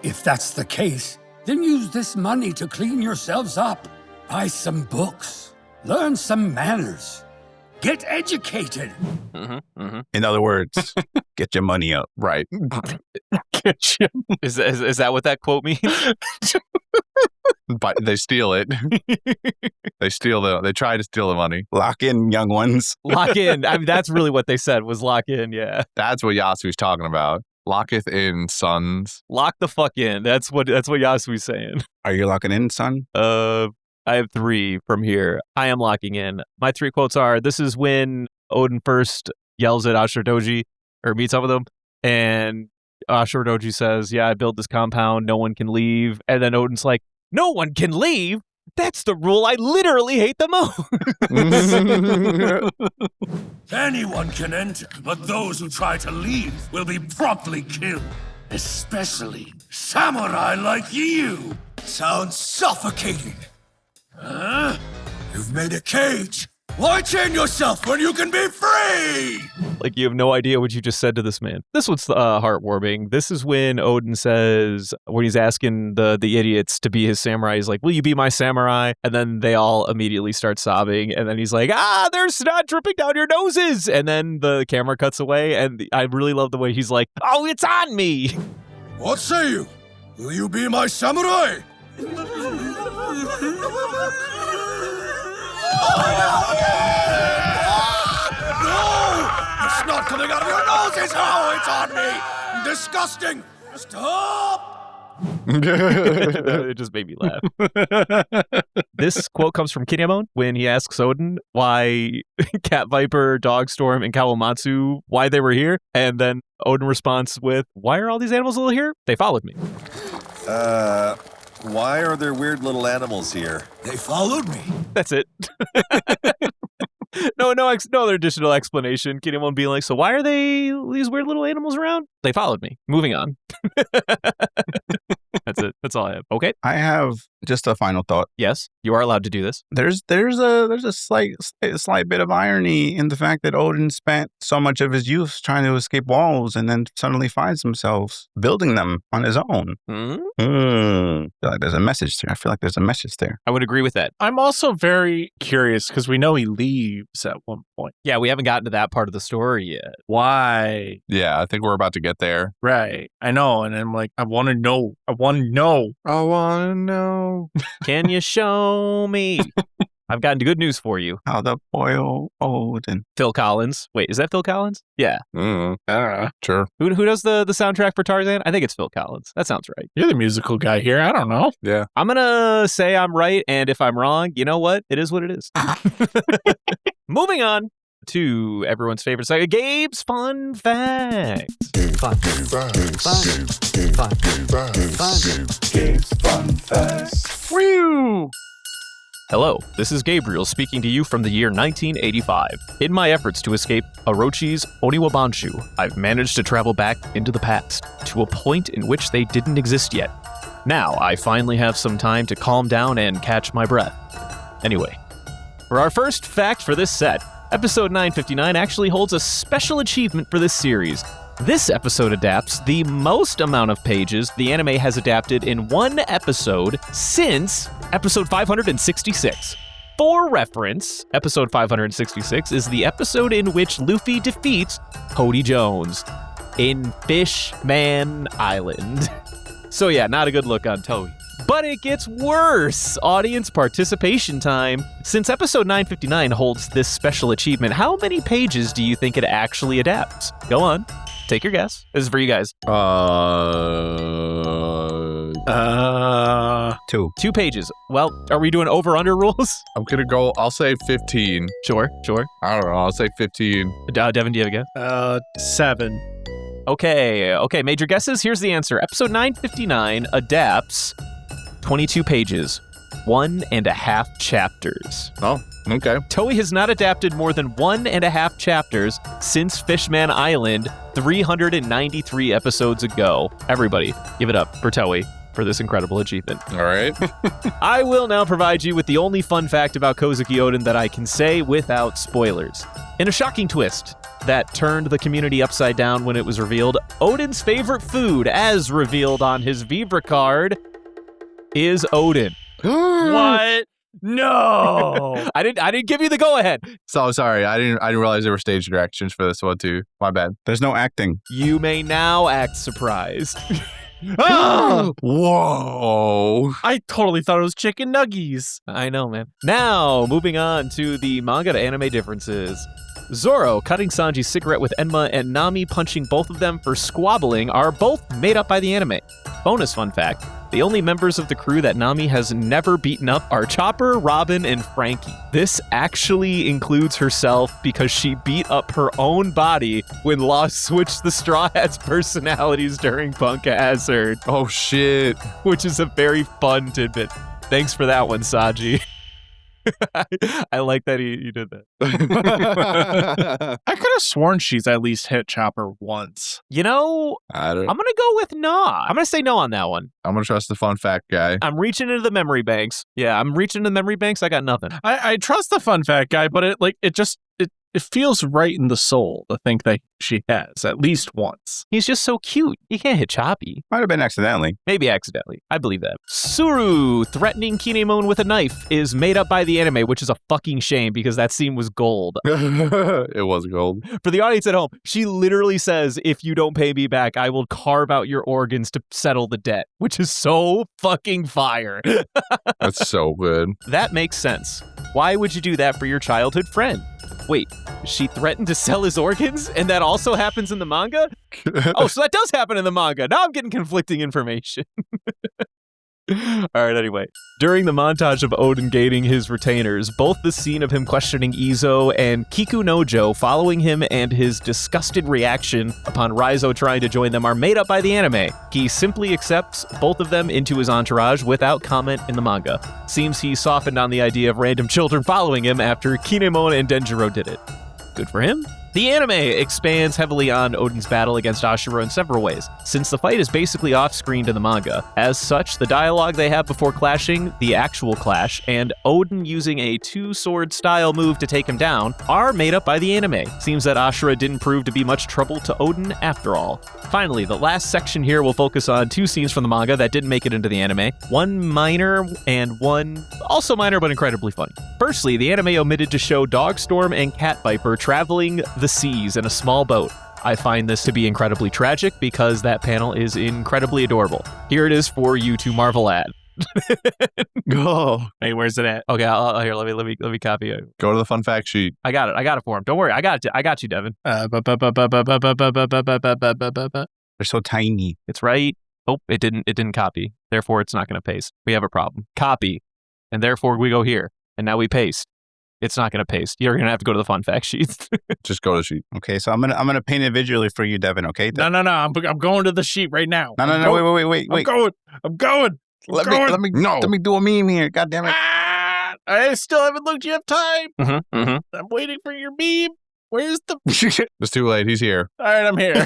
If that's the case, then use this money to clean yourselves up. Buy some books. Learn some manners. Get educated. In other words, get your money up. Right. Is that what that quote means? But they steal it. They try to steal the money. Lock in, young ones. Lock in. I mean, that's really what they said was lock in. Yeah. That's what Yasuo's talking about. Locketh in, sons. Lock the fuck in. That's what Yasui's saying. Are you locking in, son? I have 3 from here. I am locking in. My 3 quotes are, this is when Oden first yells at Ashuradoji, or meets up with him, and Ashuradoji says, "Yeah, I built this compound, no one can leave." And then Oden's like, "No one can leave? That's the rule I literally hate the most." Anyone can enter, but those who try to leave will be promptly killed. Especially samurai like you. Sounds suffocating. Huh? You've made a cage. Why chain yourself when you can be free? Like, you have no idea what you just said to this man. This one's heartwarming. This is when Oden says, when he's asking the idiots to be his samurai, he's like, will you be my samurai? And then they all immediately start sobbing. And then he's like, there's snot dripping down your noses. And then the camera cuts away. And I really love the way he's like, oh, it's on me. What say you? Will you be my samurai? No! The snot coming out of your noses! Oh, it's on me! Disgusting! Stop! It just made me laugh. This quote comes from Kinemon when he asks Oden why Cat Viper, Dogstorm, and Kawamatsu, why they were here. And then Oden responds with, why are all these animals still here? They followed me. Why are there weird little animals here? They followed me. That's it. No other additional explanation. Kinemon being like, so why are these weird little animals around? They followed me. Moving on. That's it. That's all I have. Okay. I have just a final thought. Yes, you are allowed to do this. There's a slight bit of irony in the fact that Oden spent so much of his youth trying to escape walls and then suddenly finds himself building them on his own. I feel like there's a message there. I would agree with that. I'm also very curious because we know he leaves at one point. Yeah, we haven't gotten to that part of the story yet. Why? Yeah, I think we're about to get there. Right. I know. And I'm like, I want to know. Can you show me? I've gotten good news for you. How the boy Oden. Phil Collins. Wait, is that Phil Collins? Yeah. Sure. Who does the soundtrack for Tarzan? I think it's Phil Collins. That sounds right. You're the musical guy here. I don't know. Yeah. I'm going to say I'm right, and if I'm wrong, you know what? It is what it is. Moving on to everyone's favorite segment, Gabe's Fun Facts. Woo! Hello, this is Gabriel speaking to you from the year 1985. In my efforts to escape Orochi's Oniwabanshu, I've managed to travel back into the past, to a point in which they didn't exist yet. Now, I finally have some time to calm down and catch my breath. Anyway, for our first fact for this set, episode 959 actually holds a special achievement for this series. This episode adapts the most amount of pages the anime has adapted in one episode since episode 566. For reference, episode 566 is the episode in which Luffy defeats Cody Jones in Fishman Island. So yeah, not a good look on Toei. But it gets worse! Audience participation time. Since episode 959 holds this special achievement, how many pages do you think it actually adapts? Go on. Take your guess. This is for you guys. 2. 2 pages. Well, are we doing over-under rules? I'm going to go, I'll say 15. Sure. I don't know, I'll say 15. Devin, do you have a guess? 7. Okay, major guesses. Here's the answer. Episode 959 adapts 22 pages, 1.5 chapters. Oh, okay. Toei has not adapted more than 1.5 chapters since Fishman Island 393 episodes ago. Everybody, give it up for Toei for this incredible achievement. All right. I will now provide you with the only fun fact about Kozuki Oden that I can say without spoilers. In a shocking twist that turned the community upside down when it was revealed, Oden's favorite food, as revealed on his Vivre card, is Oden. What? No. I didn't give you the go-ahead. So sorry, I didn't realize there were stage directions for this one too. My bad. There's no acting. You may now act surprised. Whoa. I totally thought it was chicken nuggies. I know, man. Now, moving on to the manga to anime differences. Zoro cutting Sanji's cigarette with Enma and Nami punching both of them for squabbling are both made up by the anime. Bonus fun fact, the only members of the crew that Nami has never beaten up are Chopper, Robin, and Frankie. This actually includes herself because she beat up her own body when Law switched the Straw Hats' personalities during Punk Hazard. Oh shit. Which is a very fun tidbit. Thanks for that one, Saji. I like that you did that. I could have sworn she's at least hit Chopper once. You know, I'm going to go with nah. I'm going to say no on that one. I'm going to trust the fun fact guy. I'm reaching into the memory banks. Yeah, I'm reaching into the memory banks. I got nothing. I trust the fun fact guy, but it feels right in the soul to think that she has at least once. He's just so cute. You can't hit Choppy. Might have been accidentally. Maybe accidentally. I believe that. Suru threatening Kinemon with a knife is made up by the anime, which is a fucking shame because that scene was gold. It was gold. For the audience at home, she literally says, if you don't pay me back, I will carve out your organs to settle the debt, which is so fucking fire. That's so good. That makes sense. Why would you do that for your childhood friend? Wait, she threatened to sell his organs? And that also happens in the manga? Oh, so that does happen in the manga. Now I'm getting conflicting information. All right, anyway. During the montage of Oden gating his retainers, both the scene of him questioning Izo and Kikunojo following him and his disgusted reaction upon Raizo trying to join them are made up by the anime. He simply accepts both of them into his entourage without comment in the manga. Seems he softened on the idea of random children following him after Kinemon and Denjiro did it. Good for him. The anime expands heavily on Oden's battle against Ashura in several ways, since the fight is basically off-screen in the manga. As such, the dialogue they have before clashing, the actual clash, and Oden using a two-sword style move to take him down are made up by the anime. Seems that Ashura didn't prove to be much trouble to Oden after all. Finally, the last section here will focus on two scenes from the manga that didn't make it into the anime, one minor and one also minor but incredibly funny. Firstly, the anime omitted to show Dogstorm and Cat Viper traveling the seas in a small boat. I find this to be incredibly tragic because that panel is incredibly adorable. Here it is for you to marvel at. Oh, hey, where's it at? Okay, here, let me copy it. Go to the fun fact sheet. I got it for him. Don't worry, I got you, Devin. They're so tiny. It's right. Oh, it didn't copy. Therefore, it's not going to paste. We have a problem. Copy, and therefore we go here, and now we paste. It's not going to paste. You're going to have to go to the fun fact sheet. Just go to sheet. Okay, so I'm gonna paint it visually for you, Devin. Okay. No. I'm going to the sheet right now. No. Wait. I'm going. Let me do a meme here. God damn it. I still haven't looked. You have time. Mm-hmm. I'm waiting for your meme. Where's the? It's too late. He's here. All right, I'm here.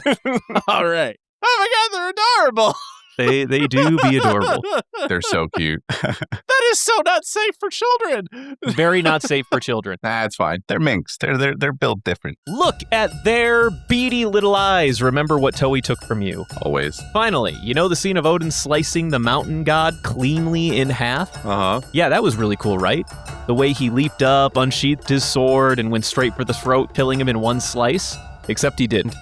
All right. Oh my God, they're adorable. They do be adorable. They're so cute. That is so not safe for children. Very not safe for children. It's fine. They're minks. They're built different. Look at their beady little eyes. Remember what Toei took from you. Always. Finally, you know the scene of Odin slicing the mountain god cleanly in half? Uh-huh. Yeah, that was really cool, right? The way he leaped up, unsheathed his sword, and went straight for the throat, killing him in one slice. Except he didn't.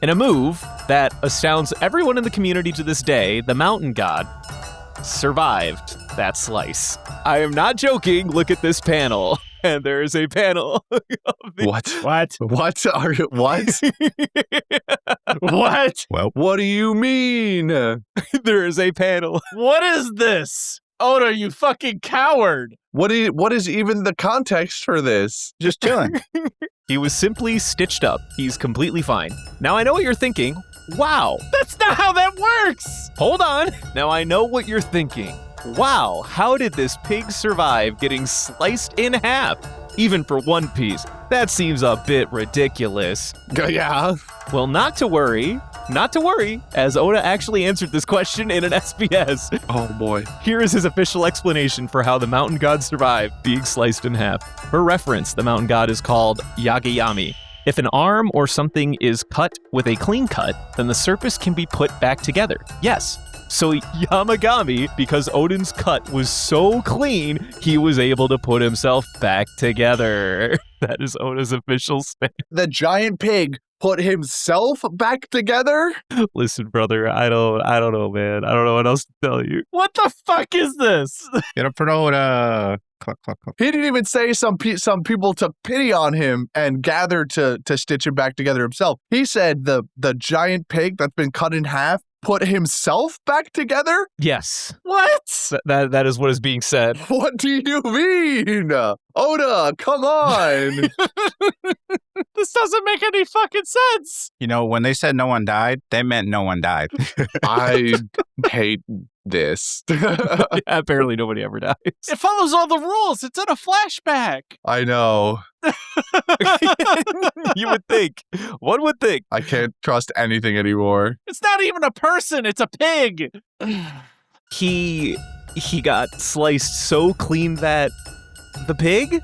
In a move that astounds everyone in the community to this day, the mountain god survived that slice. I am not joking. Look at this panel. And there is a panel. What? What? What are you? What? What? Well, what do you mean? There is a panel. What is this? Oda, you fucking coward. What is even the context for this? Just chilling. He was simply stitched up. He's completely fine. Now I know what you're thinking. Wow. That's not how that works. Hold on. Now I know what you're thinking. Wow, how did this pig survive getting sliced in half? Even for one piece. That seems a bit ridiculous. Yeah. Well, not to worry, as Oda actually answered this question in an SBS. Oh boy. Here is his official explanation for how the mountain god survived being sliced in half. For reference, the mountain god is called Yagayami. If an arm or something is cut with a clean cut, then the surface can be put back together. Yes. So Yamagami, because Odin's cut was so clean, he was able to put himself back together. That is Oda's official stand. The giant pig put himself back together? Listen, brother, I don't know, man. I don't know what else to tell you. What the fuck is this? Get up for Oda. Cluck. He didn't even say some people took pity on him and gathered to stitch him back together himself. He said the giant pig that's been cut in half put himself back together? Yes. What? That is what is being said. What do you mean? Oda, come on. This doesn't make any fucking sense. You know, when they said no one died, they meant no one died. I hate this. Apparently nobody ever dies. It follows all the rules. It's in a flashback. I know. You would think. One would think. I can't trust anything anymore. It's not even a person. It's a pig. He got sliced so clean that the pig?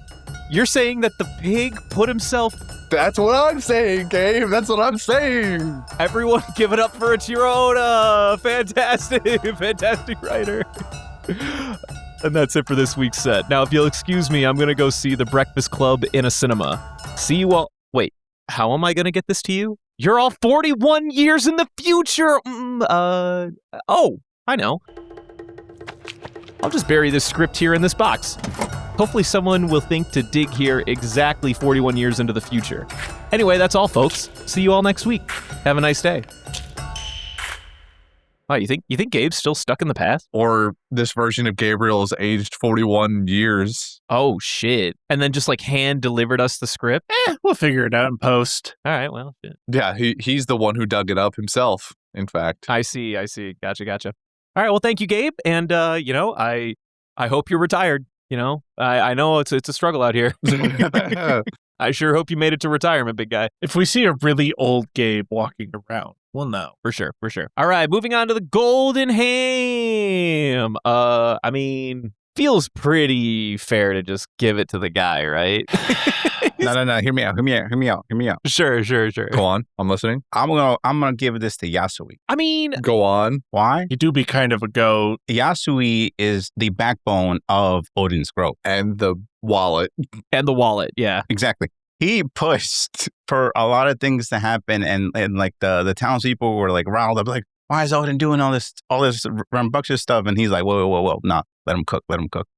You're saying that the pig put himself... That's what I'm saying, Gabe. That's what I'm saying. Everyone give it up for Chirona. Fantastic. Fantastic writer. And that's it for this week's set. Now, if you'll excuse me, I'm going to go see The Breakfast Club in a cinema. See you all... Wait, how am I going to get this to you? You're all 41 years in the future! Oh, I know. I'll just bury this script here in this box. Hopefully someone will think to dig here exactly 41 years into the future. Anyway, that's all, folks. See you all next week. Have a nice day. Wow, you think Gabe's still stuck in the past? Or this version of Gabriel is aged 41 years. Oh, shit. And then just like hand delivered us the script? We'll figure it out in post. All right, well, shit. Yeah, he's the one who dug it up himself, in fact. I see. Gotcha. All right, well, thank you, Gabe. And, I hope you're retired. I know it's a struggle out here. I sure hope you made it to retirement, big guy. If we see a really old Gabe walking around, we'll know. For sure. All right, moving on to the Golden Ham. Feels pretty fair to just give it to the guy, right? No. Hear me out. Sure. Go on. I'm listening. I'm gonna give this to Yasui. Go on. Why? You do be kind of a goat. Yasui is the backbone of Odin's growth. And the wallet. Yeah. Exactly. He pushed for a lot of things to happen, and like the townspeople were like riled up, like, why is Odin doing all this rambunctious stuff? And he's like, whoa, nah, let him cook.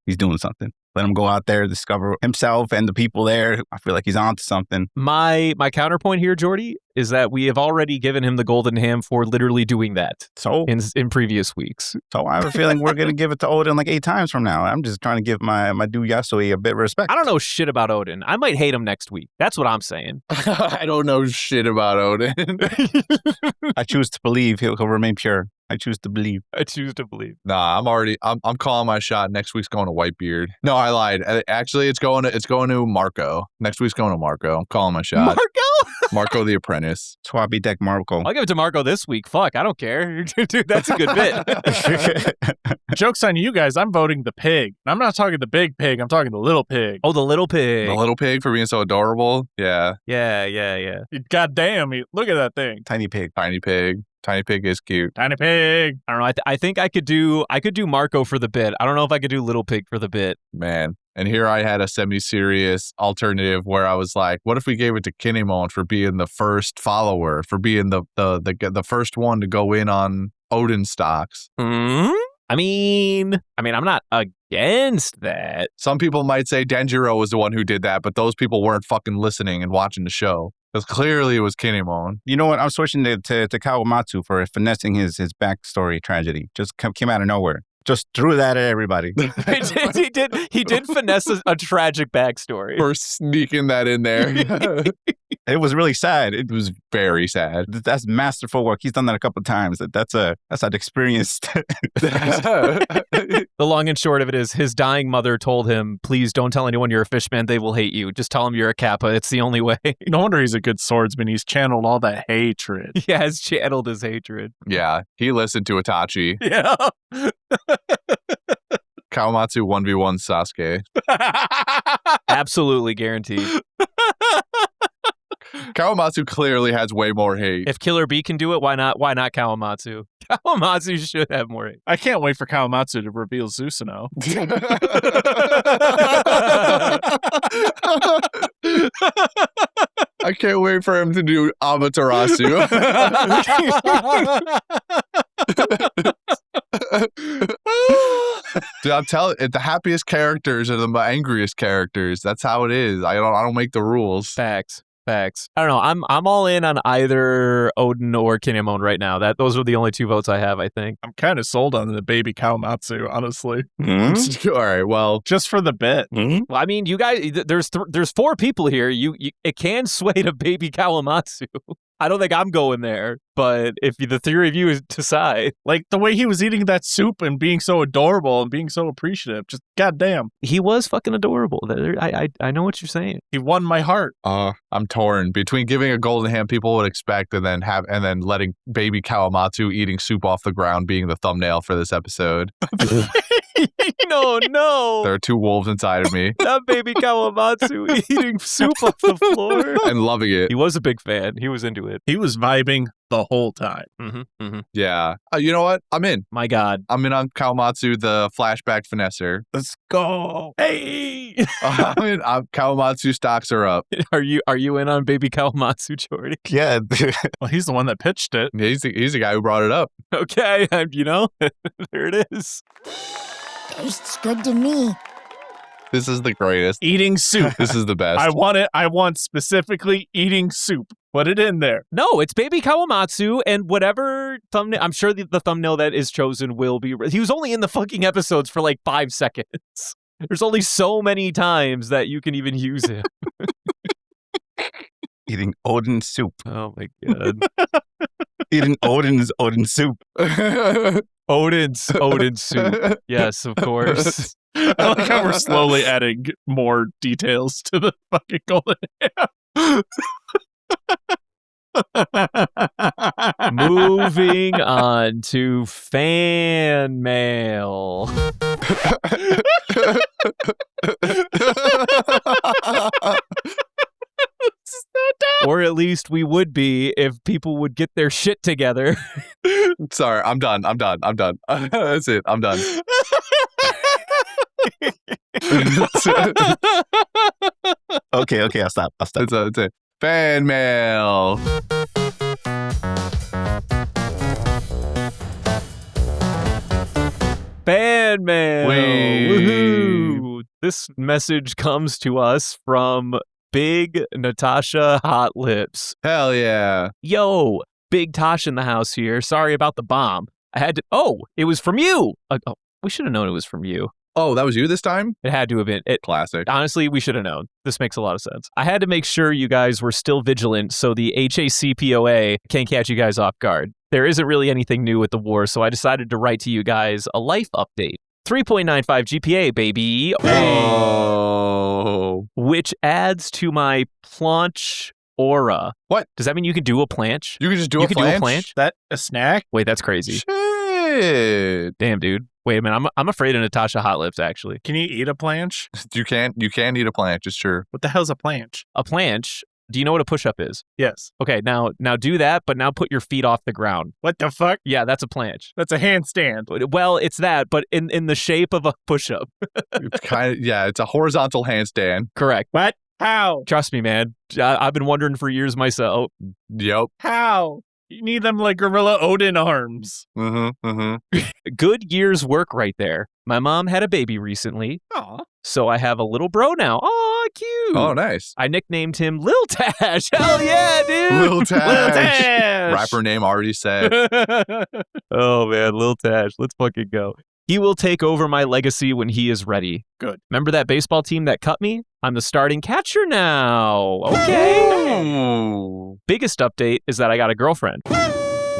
He's doing something. Let him go out there, discover himself and the people there. I feel like he's onto something. My counterpoint here, Jordy, is that we have already given him the Golden Ham for literally doing that. So in previous weeks. So I have a feeling we're gonna give it to Odin like 8 times from now. I'm just trying to give my dude Yasui a bit of respect. I don't know shit about Odin. I might hate him next week. That's what I'm saying. I don't know shit about Odin. I choose to believe he'll remain pure. I choose to believe. Nah, I'm calling my shot. Next week's going to Whitebeard. No, I lied. Actually, it's going to Marco. Next week's going to Marco. I'm calling my shot. Marco the Apprentice. Swabby deck Marco. I'll give it to Marco this week. Fuck, I don't care. Dude, that's a good bit. Joke's on you guys. I'm voting the pig. I'm not talking the big pig. I'm talking the little pig. Oh, the little pig. The little pig for being so adorable. Yeah. Yeah. God damn, look at that thing. Tiny pig. Tiny pig is cute. Tiny pig. I don't know. I think I could do Marco for the bit. I don't know if I could do Little Pig for the bit. Man. And here I had a semi-serious alternative where I was like, what if we gave it to Kinemon for being the first follower, for being the first one to go in on Odin stocks? I mean, I'm not against that. Some people might say Denjiro was the one who did that, but those people weren't fucking listening and watching the show. Because clearly it was Kinemon. You know what? I'm switching to Kawamatsu for finessing his backstory tragedy. Just came out of nowhere. Just threw that at everybody. He did finesse a tragic backstory. For sneaking that in there. It was really sad. It was very sad. That's masterful work. He's done that a couple of times. That's an experienced. The long and short of it is his dying mother told him, please don't tell anyone you're a fishman. They will hate you. Just tell them you're a Kappa. It's the only way. No wonder he's a good swordsman. He's channeled all that hatred. He has channeled his hatred. Yeah. He listened to Itachi. Yeah. Kawamatsu 1v1 Sasuke. Absolutely guaranteed. Kawamatsu clearly has way more hate. If Killer Bee can do it, why not Kawamatsu? Kawamatsu should have more hate. I can't wait for Kawamatsu to reveal Susanoo. I can't wait for him to do Amaterasu. Dude, I'm telling you, the happiest characters are the angriest characters. That's how it is. I don't make the rules. Facts. I don't know. I'm all in on either Odin or Kinemon right now. Those are the only 2 votes I have, I think. I'm kind of sold on the baby Kawamatsu, honestly. Mm-hmm. All right, well, just for the bit. Mm-hmm. Well, I mean, you guys, there's 4 people here. It can sway to baby Kawamatsu. I don't think I'm going there, but if the three of you decide. Like the way he was eating that soup and being so adorable and being so appreciative. Just goddamn. He was fucking adorable. I know what you're saying. He won my heart. I'm torn between giving a golden hand people would expect and then letting baby Kawamatsu eating soup off the ground being the thumbnail for this episode. No. There are two wolves inside of me. That baby Kawamatsu eating soup off the floor. And loving it. He was a big fan. He was into it. He was vibing the whole time. Yeah. You know what? I'm in. My God. I'm in on Kawamatsu, the flashback finesser. Let's go. Hey. Kawamatsu stocks are up. Are you in on baby Kawamatsu, Jordy? Yeah. Well, he's the one that pitched it. Yeah, he's the guy who brought it up. Okay. There it is. Tastes good to me. This is the greatest. Eating soup. This is the best. I want it. I want specifically eating soup. Put it in there. No, it's baby Kawamatsu, and whatever thumbnail. I'm sure the thumbnail that is chosen will be. He was only in the fucking episodes for like 5 seconds. There's only so many times that you can even use him. Eating Oden soup. Oh my God. Eating Oden's Oden soup. Odin's Odin soup. Yes, of course. I like how we're slowly adding more details to the fucking golden ham. Moving on to fan mail. Or at least we would be if people would get their shit together. Sorry, I'm done. That's it. I'm done. Okay, I'll stop. That's it. Fan mail. Fan mail. Wee. Woohoo. This message comes to us from Big Natasha Hot Lips. Hell yeah. Yo, Big Tosh in the house here. Sorry about the bomb. I had to. Oh, it was from you. We should have known it was from you. Oh, that was you this time? It had to have been. Classic. Honestly, we should have known. This makes a lot of sense. I had to make sure you guys were still vigilant so the HACPOA can't catch you guys off guard. There isn't really anything new with the war, so I decided to write to you guys a life update. 3.95 GPA, baby. Oh. Which adds to my planche aura. What? Does that mean you can do a planche? You can just do a planche? That a snack? Wait, that's crazy. Shit. Damn, dude. Wait a minute. I'm afraid of Natasha Hot Lips, actually. Can you eat a planche? You can eat a planche, it's true. What the hell's a planche? A planche. Do you know what a push-up is? Yes. Okay, now do that, but now put your feet off the ground. What the fuck? Yeah, that's a planche. That's a handstand. Well, it's that, but in the shape of a push-up. It's it's a horizontal handstand. Correct. What? How? Trust me, man. I've been wondering for years myself. Yep. How? You need them like Gorilla Odin arms. Good year's work right there. My mom had a baby recently. Aw. So I have a little bro now. Aw, cute. Oh, nice. I nicknamed him Lil Tash. Hell yeah, dude. Lil Tash. Lil Tash. Rapper name already said. Oh, man. Lil Tash. Let's fucking go. He will take over my legacy when he is ready. Good. Remember that baseball team that cut me? I'm the starting catcher now. Okay. Oh. Biggest update is that I got a girlfriend,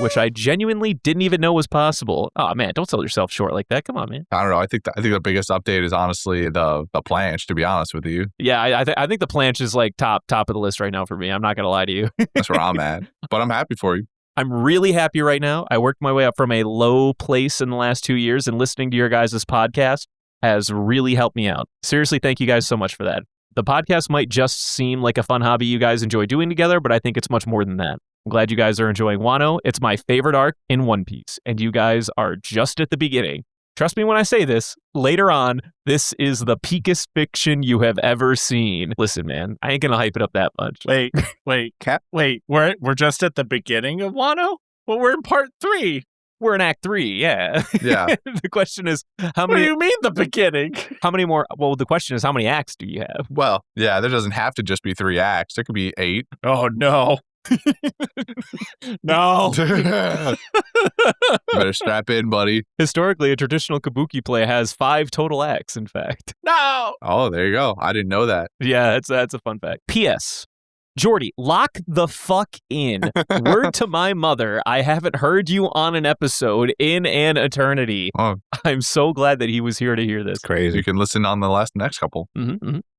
which I genuinely didn't even know was possible. Oh, man, don't sell yourself short like that. Come on, man. I don't know. I think the biggest update is honestly the planche, to be honest with you. Yeah, I think the planche is like top of the list right now for me. I'm not going to lie to you. That's where I'm at. But I'm happy for you. I'm really happy right now. I worked my way up from a low place in the last 2 years, and listening to your guys' podcast has really helped me out. Seriously, thank you guys so much for that. The podcast might just seem like a fun hobby you guys enjoy doing together, but I think it's much more than that. I'm glad you guys are enjoying Wano. It's my favorite arc in One Piece, and you guys are just at the beginning. Trust me when I say this, later on, this is the peakest fiction you have ever seen. Listen, man, I ain't gonna hype it up that much. Wait, Cap? wait, we're just at the beginning of Wano? Well, we're in part 3. We're in Act 3, yeah. Yeah. The question is, What do you mean the beginning? how many more? Well, the question is, how many acts do you have? Well, yeah, there doesn't have to just be 3 acts. There could be 8. Oh, no. No. Better strap in, buddy. Historically, a traditional kabuki play has 5 total acts, in fact. No. Oh, there you go. I didn't know that. Yeah, that's a fun fact. P.S. Jordy, lock the fuck in. Word to my mother, I haven't heard you on an episode in an eternity. Oh, I'm so glad that he was here to hear this. Crazy. you can listen on the next couple.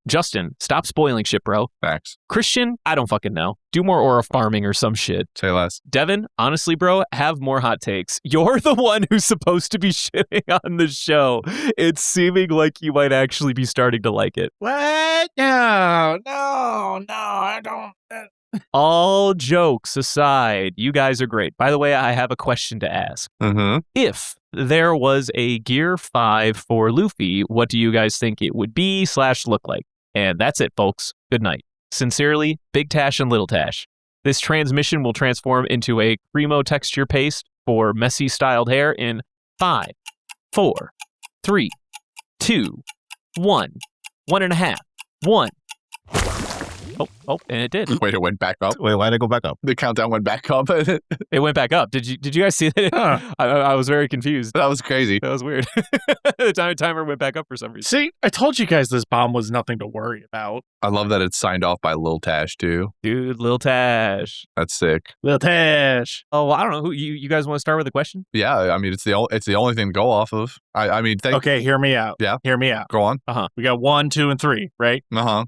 Justin, stop spoiling shit, bro. Thanks. Christian, I don't fucking know. Do more aura farming or some shit. Say less. Devin, honestly, bro, have more hot takes. You're the one who's supposed to be shitting on the show. It's seeming like you might actually be starting to like it. What? No, I don't. All jokes aside, you guys are great. By the way, I have a question to ask. If there was a Gear 5 for Luffy, what do you guys think it would be / look like? And that's it, folks. Good night. Sincerely, Big Tash and Little Tash. This transmission will transform into a Primo texture paste for messy styled hair in 5, 4, 3, 2, 1, 1.5, 1. Oh, and it did. Wait, it went back up. Wait, why'd it go back up? The countdown went back up. It went back up. Did you guys see that? I was very confused. That was crazy. That was weird. The timer went back up for some reason. See, I told you guys this bomb was nothing to worry about. I love that it's signed off by Lil Tash too. Dude, Lil Tash. That's sick. Lil Tash. Oh, well, I don't know. Who you guys want to start with a question? Yeah, I mean it's the only thing to go off of. I mean, Okay, hear me out. Yeah. Hear me out. Go on. We got 1, 2, and 3, right?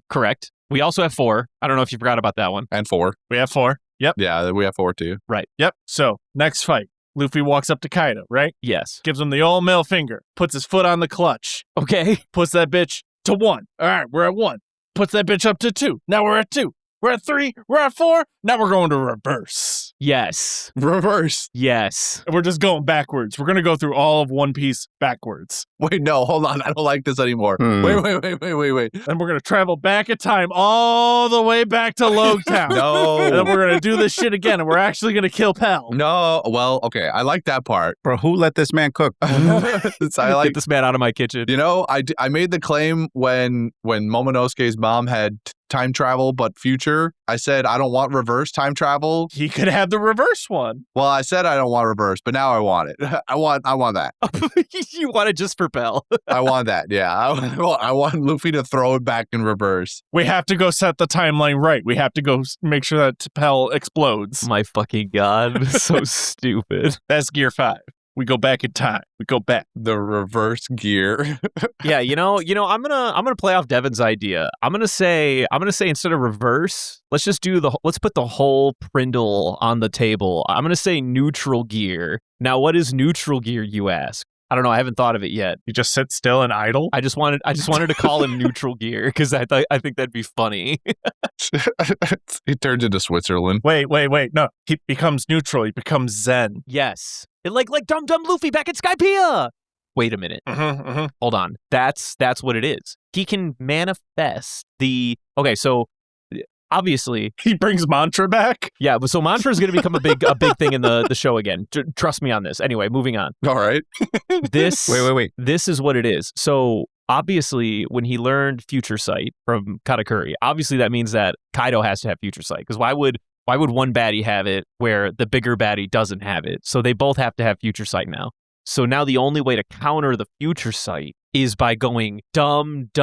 Correct. We also have 4. I don't know if you forgot about that one. And 4. We have 4. Yep. Yeah, we have 4 too. Right. Yep. So, next fight. Luffy walks up to Kaido, right? Yes. Gives him the old middle finger. Puts his foot on the clutch. Okay. Puts that bitch to 1. All right, we're at 1. Puts that bitch up to 2. Now we're at 2. We're at 3. We're at 4. Now we're going to reverse. Yes. Reverse. Yes. And we're just going backwards. We're going to go through all of One Piece backwards. Wait, no, hold on. I don't like this anymore. Wait. And we're going to travel back in time all the way back to Logtown. No. And then we're going to do this shit again, and we're actually going to kill Pell. No. Well, okay. I like that part. Bro, who let this man cook? I like Get this man out of my kitchen. You know, I made the claim when Momonosuke's mom had time travel, but future. I said, I don't want reverse time travel. He could have the reverse one. Well, I said I don't want reverse, but now I want it. I want that. You want it just for Pell. I want that. Yeah. I want Luffy to throw it back in reverse. We have to go set the timeline right. We have to go make sure that Pell explodes. My fucking God. So stupid. That's Gear 5. We go back in time. We go back. The reverse gear. Yeah, you know, I'm gonna play off Devin's idea. I'm gonna say instead of reverse, let's put the whole Prindle on the table. I'm gonna say neutral gear. Now, what is neutral gear, you ask? I don't know. I haven't thought of it yet. You just sit still and idle? I just wanted to call him neutral gear because I think that'd be funny. He turns into Switzerland. Wait. No, he becomes neutral. He becomes Zen. Yes. Like Dum Dum Luffy back in Skypiea. Wait a minute. Hold on. That's what it is. He can manifest the... Okay, so obviously... He brings Mantra back? Yeah, so Mantra is going to become a big thing in the show again. Trust me on this. Anyway, moving on. All right. This... Wait. This is what it is. So... Obviously, when he learned Future Sight from Katakuri, obviously that means that Kaido has to have Future Sight. Because why would one baddie have it where the bigger baddie doesn't have it? So they both have to have Future Sight now. So now the only way to counter the Future Sight is by going big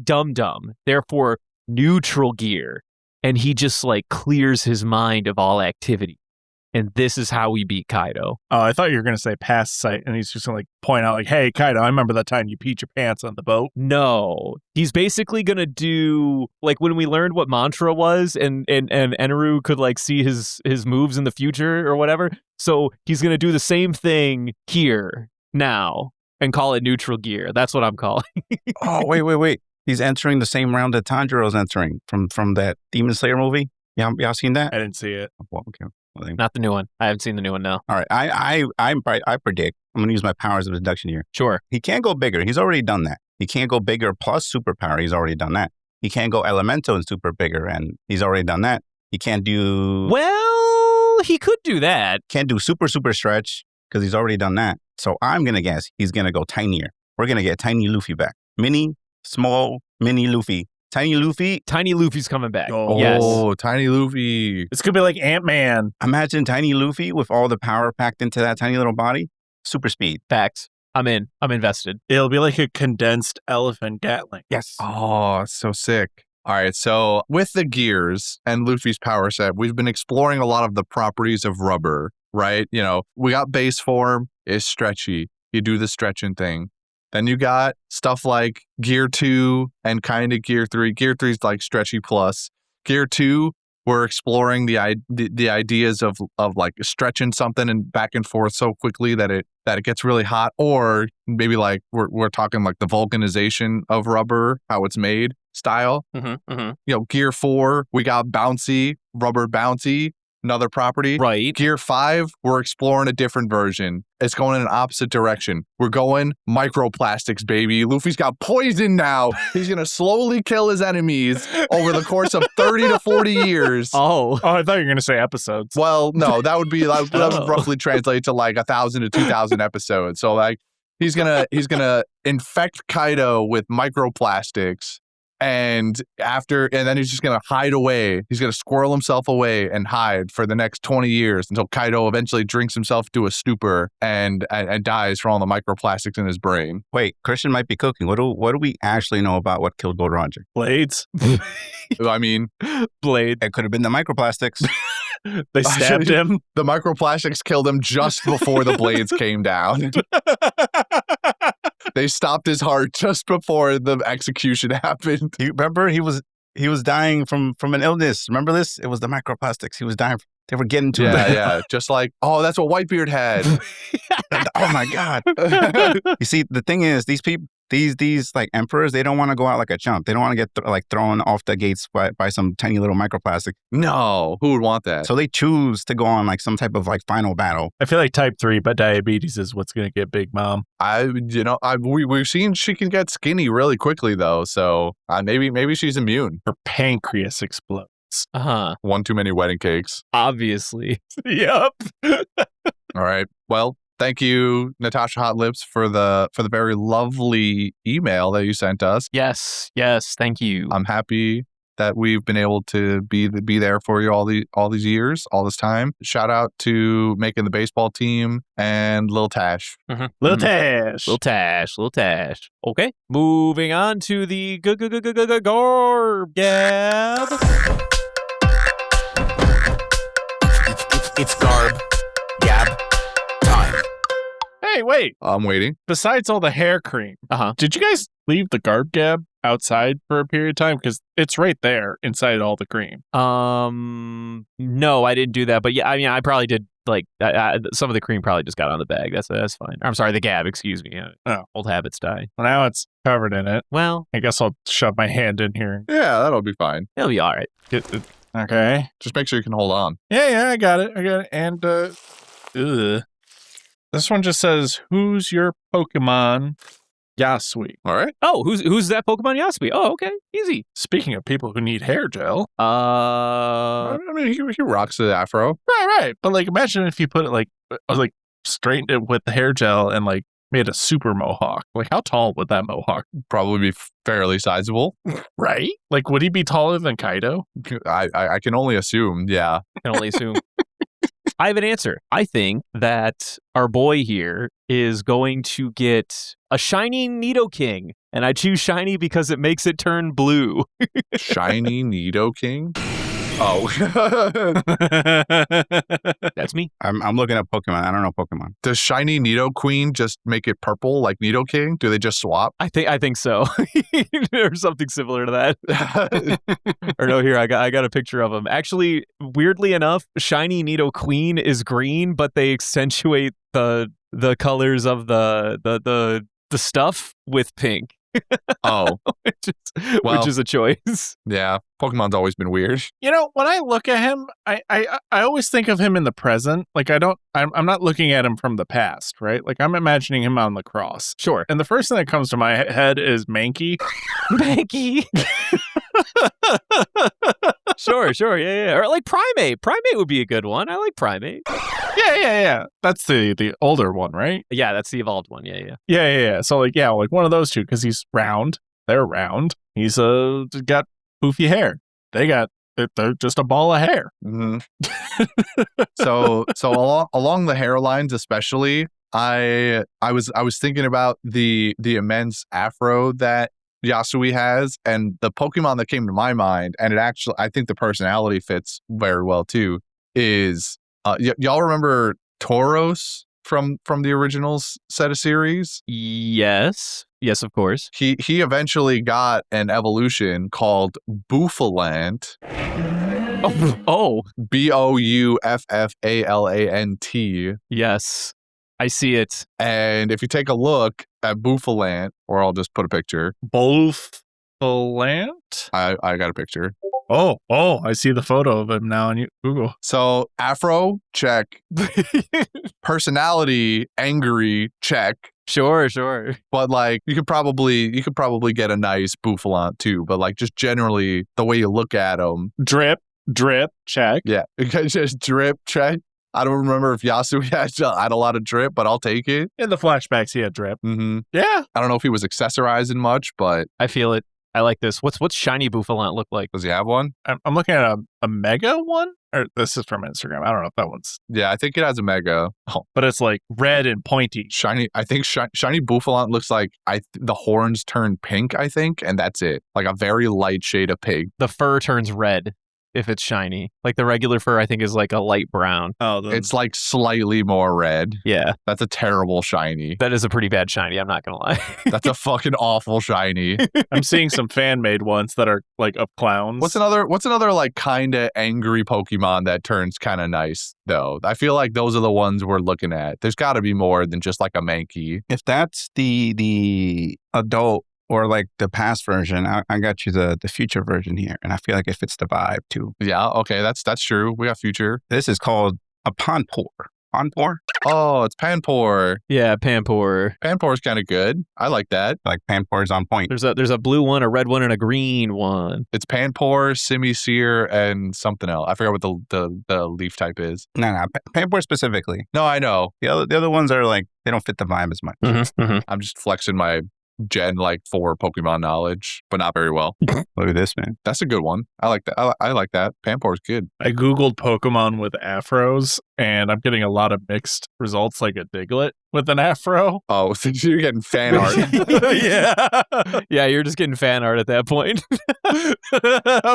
dumb. Therefore, neutral gear. And he just clears his mind of all activity. And this is how we beat Kaido. Oh, I thought you were going to say past sight, and he's just going to point out, hey, Kaido, I remember that time you peed your pants on the boat. No. He's basically going to do, when we learned what Mantra was, and Eneru could, see his moves in the future or whatever. So he's going to do the same thing here, now, and call it neutral gear. That's what I'm calling. Oh, wait. He's entering the same round that Tanjiro's entering from that Demon Slayer movie. Y'all seen that? I didn't see it. Well, okay. Not the new one. I haven't seen the new one, no. All right. I predict. I'm going to use my powers of deduction here. Sure. He can't go bigger. He's already done that. He can't go bigger plus superpower. He's already done that. He can't go elemental and super bigger, and he's already done that. He can't do... Well, he could do that. Can't do super stretch because he's already done that. So I'm going to guess he's going to go tinier. We're going to get Tiny Luffy back. Small, mini Luffy. Tiny Luffy's coming back. Oh, yes. Tiny Luffy. It's going to be like Ant-Man. Imagine Tiny Luffy with all the power packed into that tiny little body. Super speed. Facts. I'm in. I'm invested. It'll be like a condensed elephant Gatling. Yes. Oh, so sick. All right, so with the gears and Luffy's power set, we've been exploring a lot of the properties of rubber, right? You know, we got base form is stretchy. You do the stretching thing. Then you got stuff like Gear 2 and kind of Gear 3. Gear 3 is like stretchy plus. Gear 2, we're exploring the ideas of like stretching something and back and forth so quickly that it gets really hot, or maybe like we're talking like the vulcanization of rubber, how it's made style. You know, Gear 4, we got bouncy, rubber bouncy. Another property. Right. Gear 5, we're exploring a different version. It's going in an opposite direction. We're going microplastics, baby. Luffy's got poison now. He's going to slowly kill his enemies over the course of 30 to 40 years. Oh, I thought you were going to say episodes. Well, no, that would roughly translate to like 1,000 to 2,000 episodes. So like he's going to infect Kaido with microplastics. And then he's just going to hide away. He's going to squirrel himself away and hide for the next 20 years until Kaido eventually drinks himself to a stupor and dies from all the microplastics in his brain. Wait, Christian might be cooking. What do we actually know about what killed Gold Roger? Blades. I mean, blade. It could have been the microplastics. They stabbed him. The microplastics killed him just before the blades came down. They stopped his heart just before the execution happened. You remember he was dying from an illness. Remember this? It was the microplastics. He was dying. They were getting to him. Yeah. Just like, oh, that's what Whitebeard had. Oh my God. You see, the thing is, these people, these like emperors, they don't want to go out like a chump. They don't want to get thrown off the gates by some tiny little microplastic. No, who would want that? So they choose to go on like some type of like final battle. I feel like type 3, but diabetes is what's going to get Big Mom. We've seen she can get skinny really quickly though. So maybe she's immune. Her pancreas explodes. One too many wedding cakes. Obviously. Yep. All right. Well, thank you, Natasha Hot Lips, for the very lovely email that you sent us. Yes, thank you. I'm happy that we've been able to be there for you all these years, all this time. Shout out to making the baseball team and Lil Tash. Lil Tash. Lil Tash. Okay, moving on to the Garb Gab. It's Garb Gab time. Hey, wait. I'm waiting. Besides all the hair cream, did you guys leave the Garb Gab outside for a period of time? Because it's right there inside all the cream. No, I didn't do that. But yeah, I mean, I probably did. Like some of the cream probably just got on the bag. That's fine. I'm sorry, the Gab. Excuse me. Old habits die. Well, now it's covered in it. Well, I guess I'll shove my hand in here. Yeah, that'll be fine. It'll be all right. Okay. Just make sure you can hold on. Yeah, I got it. And this one just says, "Who's your Pokemon?" Yasui. All right. Oh, who's that Pokemon Yasui? Oh, okay. Easy. Speaking of people who need hair gel. I mean, he rocks the afro. Right. But like, imagine if you put it like straightened it with the hair gel and like made a super mohawk. Like, how tall would that mohawk? Probably be fairly sizable. Right? Like, would he be taller than Kaido? I can only assume. Yeah. I can only assume. I have an answer. I think that our boy here is going to get a shiny Nidoking. And I choose shiny because it makes it turn blue. Shiny Nidoking? Oh. That's me. I'm looking at Pokemon. I don't know Pokemon. Does shiny Nidoqueen just make it purple like Nidoking? Do they just swap? I think so. Or something similar to that. Or no, here I got a picture of him. Actually, weirdly enough, shiny Nidoqueen is green, but they accentuate the colors of the stuff with pink. Oh, which is a choice. Yeah, Pokemon's always been weird. You know, when I look at him, I always think of him in the present. Like I'm not looking at him from the past, right? Like I'm imagining him on lacrosse. Sure. And the first thing that comes to my head is Mankey. Mankey. Sure, yeah. Or like Primate. Primate would be a good one. I like Primate. Yeah. That's the older one, right? Yeah, that's the evolved one. Yeah. Yeah. So like one of those two, because he's round. They're round. He's got poofy hair. They're just a ball of hair. Mm-hmm. So along the hairlines, especially, I was thinking about the immense afro that Yasui has, and the Pokemon that came to my mind, and it actually, I think the personality fits very well too, is y'all remember Tauros from the original set of series? Yes, of course. He eventually got an evolution called Bouffalant. Oh. Bouffalant. Yes, I see it. And if you take a look at Bouffalant, or I'll just put a picture. Bouffalant? I got a picture. Oh, I see the photo of him now on Google. So Afro, check. Personality, angry, check. Sure. But like you could probably get a nice Bouffalant too. But like just generally the way you look at him. Drip, check. Yeah, just drip, check. I don't remember if Yasui had a lot of drip, but I'll take it. In the flashbacks, he had drip. Mm-hmm. Yeah. I don't know if he was accessorizing much, but I feel it. I like this. What's shiny Bouffalant look like? Does he have one? I'm looking at a mega one. Or this is from Instagram. I don't know if that one's. Yeah, I think it has a mega. Oh, but it's like red and pointy. Shiny. I think shiny Bouffalant looks like the horns turn pink. I think, and that's it. Like a very light shade of pink. The fur turns red if it's shiny. Like the regular fur, I think is like a light brown. Oh, it's like slightly more red. Yeah, that's a terrible shiny. That is a pretty bad shiny. I'm not gonna lie. That's a fucking awful shiny. I'm seeing some fan made ones that are like of clowns. What's another like kind of angry Pokemon that turns kind of nice though? I feel like those are the ones we're looking at. There's got to be more than just like a Mankey. If that's the adult or like the past version, I got you the future version here, and I feel like it fits the vibe too. Yeah, okay, that's true. We got future. This is called a Panpour. Panpour? Oh, it's Panpour. Yeah, Panpour. Panpour's kind of good. I like that. Like Panpour's on point. There's a blue one, a red one, and a green one. It's Panpour, Simisear, and something else. I forgot what the leaf type is. No, Panpour specifically. No, I know. The other ones are like, they don't fit the vibe as much. Mm-hmm. I'm just flexing my Gen 4 Pokemon knowledge, but not very well. Look at this, man. That's a good one. I like that. I like that. Panpour's good. I Googled Pokemon with afros, and I'm getting a lot of mixed results, like a Diglett with an afro. Oh, so you're getting fan art. Yeah, you're just getting fan art at that point.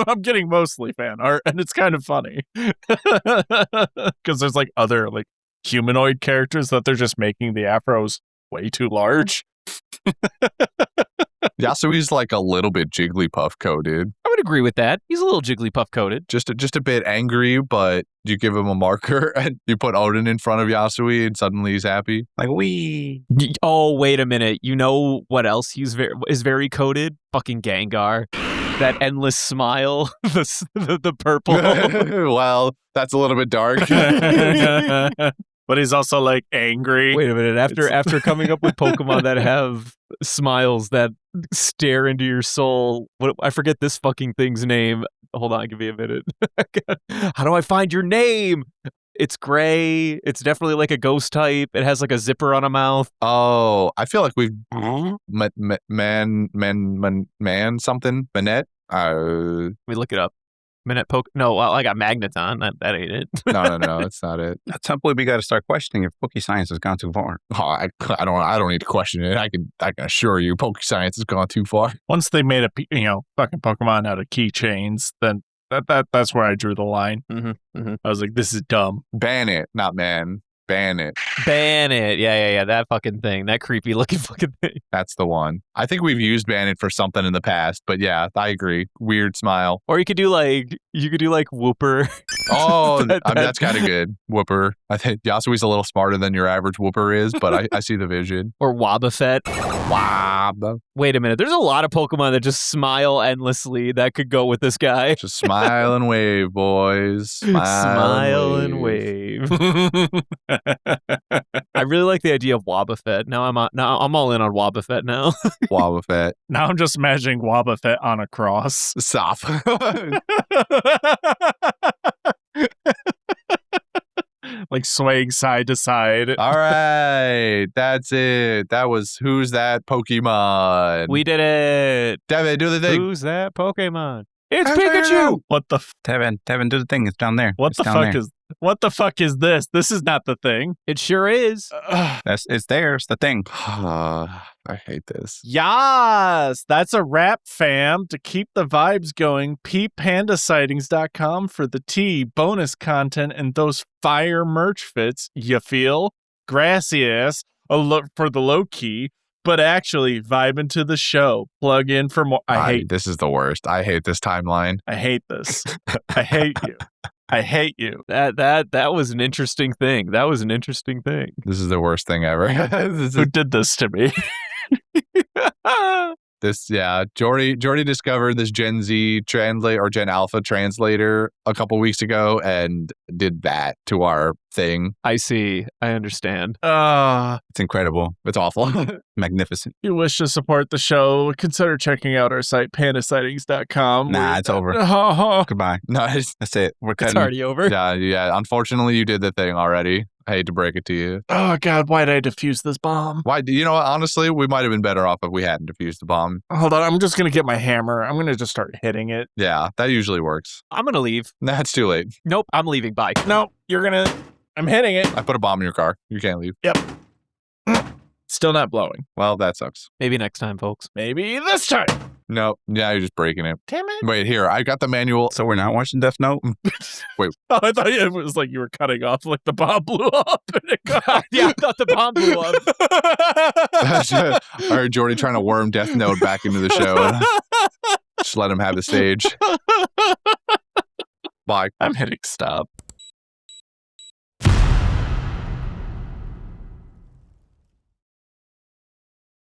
I'm getting mostly fan art, and it's kind of funny. Because there's like other like humanoid characters that they're just making the afros way too large. Yasui's like a little bit Jigglypuff coated. I would agree with that. He's a little Jigglypuff coated. Just a bit angry, but you give him a marker and you put Oden in front of Yasui and suddenly he's happy. Like, wee. Oh, wait a minute. You know what else is very coated? Fucking Gengar. That endless smile, the purple. Well, that's a little bit dark. But he's also like angry. Wait a minute. After coming up with Pokemon that have smiles that stare into your soul, I forget this fucking thing's name. Hold on, give me a minute. How do I find your name? It's gray. It's definitely like a ghost type. It has like a zipper on a mouth. Oh, I feel like we've man something. Manette. Let me look it up. Manette No, I got Magneton. That ain't it. No, it's not it. At some point, we got to start questioning if Pokescience has gone too far. Oh, I don't need to question it. I can assure you, Pokescience has gone too far. Once they made fucking Pokemon out of keychains, then that's where I drew the line. Mm-hmm. I was like, this is dumb. Ban it, not man. Ban it. Ban it. Yeah. That fucking thing. That creepy looking fucking thing. That's the one. I think we've used ban it for something in the past, but yeah, I agree. Weird smile. Or you could do like Whooper. Oh, that's kind of good. Whooper. I think Yasui's a little smarter than your average Whooper is, but I see the vision. Or Wobbuffet. Wob. Wait a minute. There's a lot of Pokemon that just smile endlessly that could go with this guy. Just smile and wave, boys. Smile and wave. I really like the idea of Wobbuffet. Now I'm all in on Wobbuffet now. Wobbuffet. Now I'm just imagining Wobbuffet on a cross. Stop. Like swaying side to side. All right. That's it. That was Who's That Pokemon? We did it. Devin, do the thing. Who's that Pokemon? It's Pikachu. What the Tevin, do the thing. It's down there. What the fuck is this? This is not the thing. It sure is. It's there. It's the thing. I hate this. Yas! That's a wrap, fam. To keep the vibes going, peepandasightings.com for the tea, bonus content, and those fire merch fits, you feel? Gracias for the low key, but actually vibing to the show. Plug in for more. I hate this is the worst. I hate this timeline. I hate this. I hate you. I hate you. That was an interesting thing. That was an interesting thing. This is the worst thing ever. Who did this to me? Jordy discovered this Gen Z translate or Gen Alpha translator a couple weeks ago and did that to our thing. I see. I understand. It's incredible. It's awful. Magnificent. If you wish to support the show, consider checking out our site, pandasightings.com. Nah, it's over. Goodbye. No, that's it. We're cutting. It's already over. Yeah. Unfortunately, you did the thing already. I hate to break it to you. Oh, God, why did I defuse this bomb? Why? You know what? Honestly, we might have been better off if we hadn't defused the bomb. Hold on, I'm just going to get my hammer. I'm going to just start hitting it. Yeah, that usually works. I'm going to leave. Nah, it's too late. Nope, I'm leaving. Bye. No, you're going to... I'm hitting it. I put a bomb in your car. You can't leave. Yep. Still not blowing. Well, that sucks. Maybe next time, folks. Maybe this time. No, yeah, you're just breaking it. Damn it. Wait, here, I got the manual. So we're not watching Death Note? Wait. Oh, I thought it was like you were cutting off, like the bomb blew up. Yeah, I thought the bomb blew up. All right, Jordy trying to worm Death Note back into the show. Just let him have the stage. Bye. I'm hitting stop.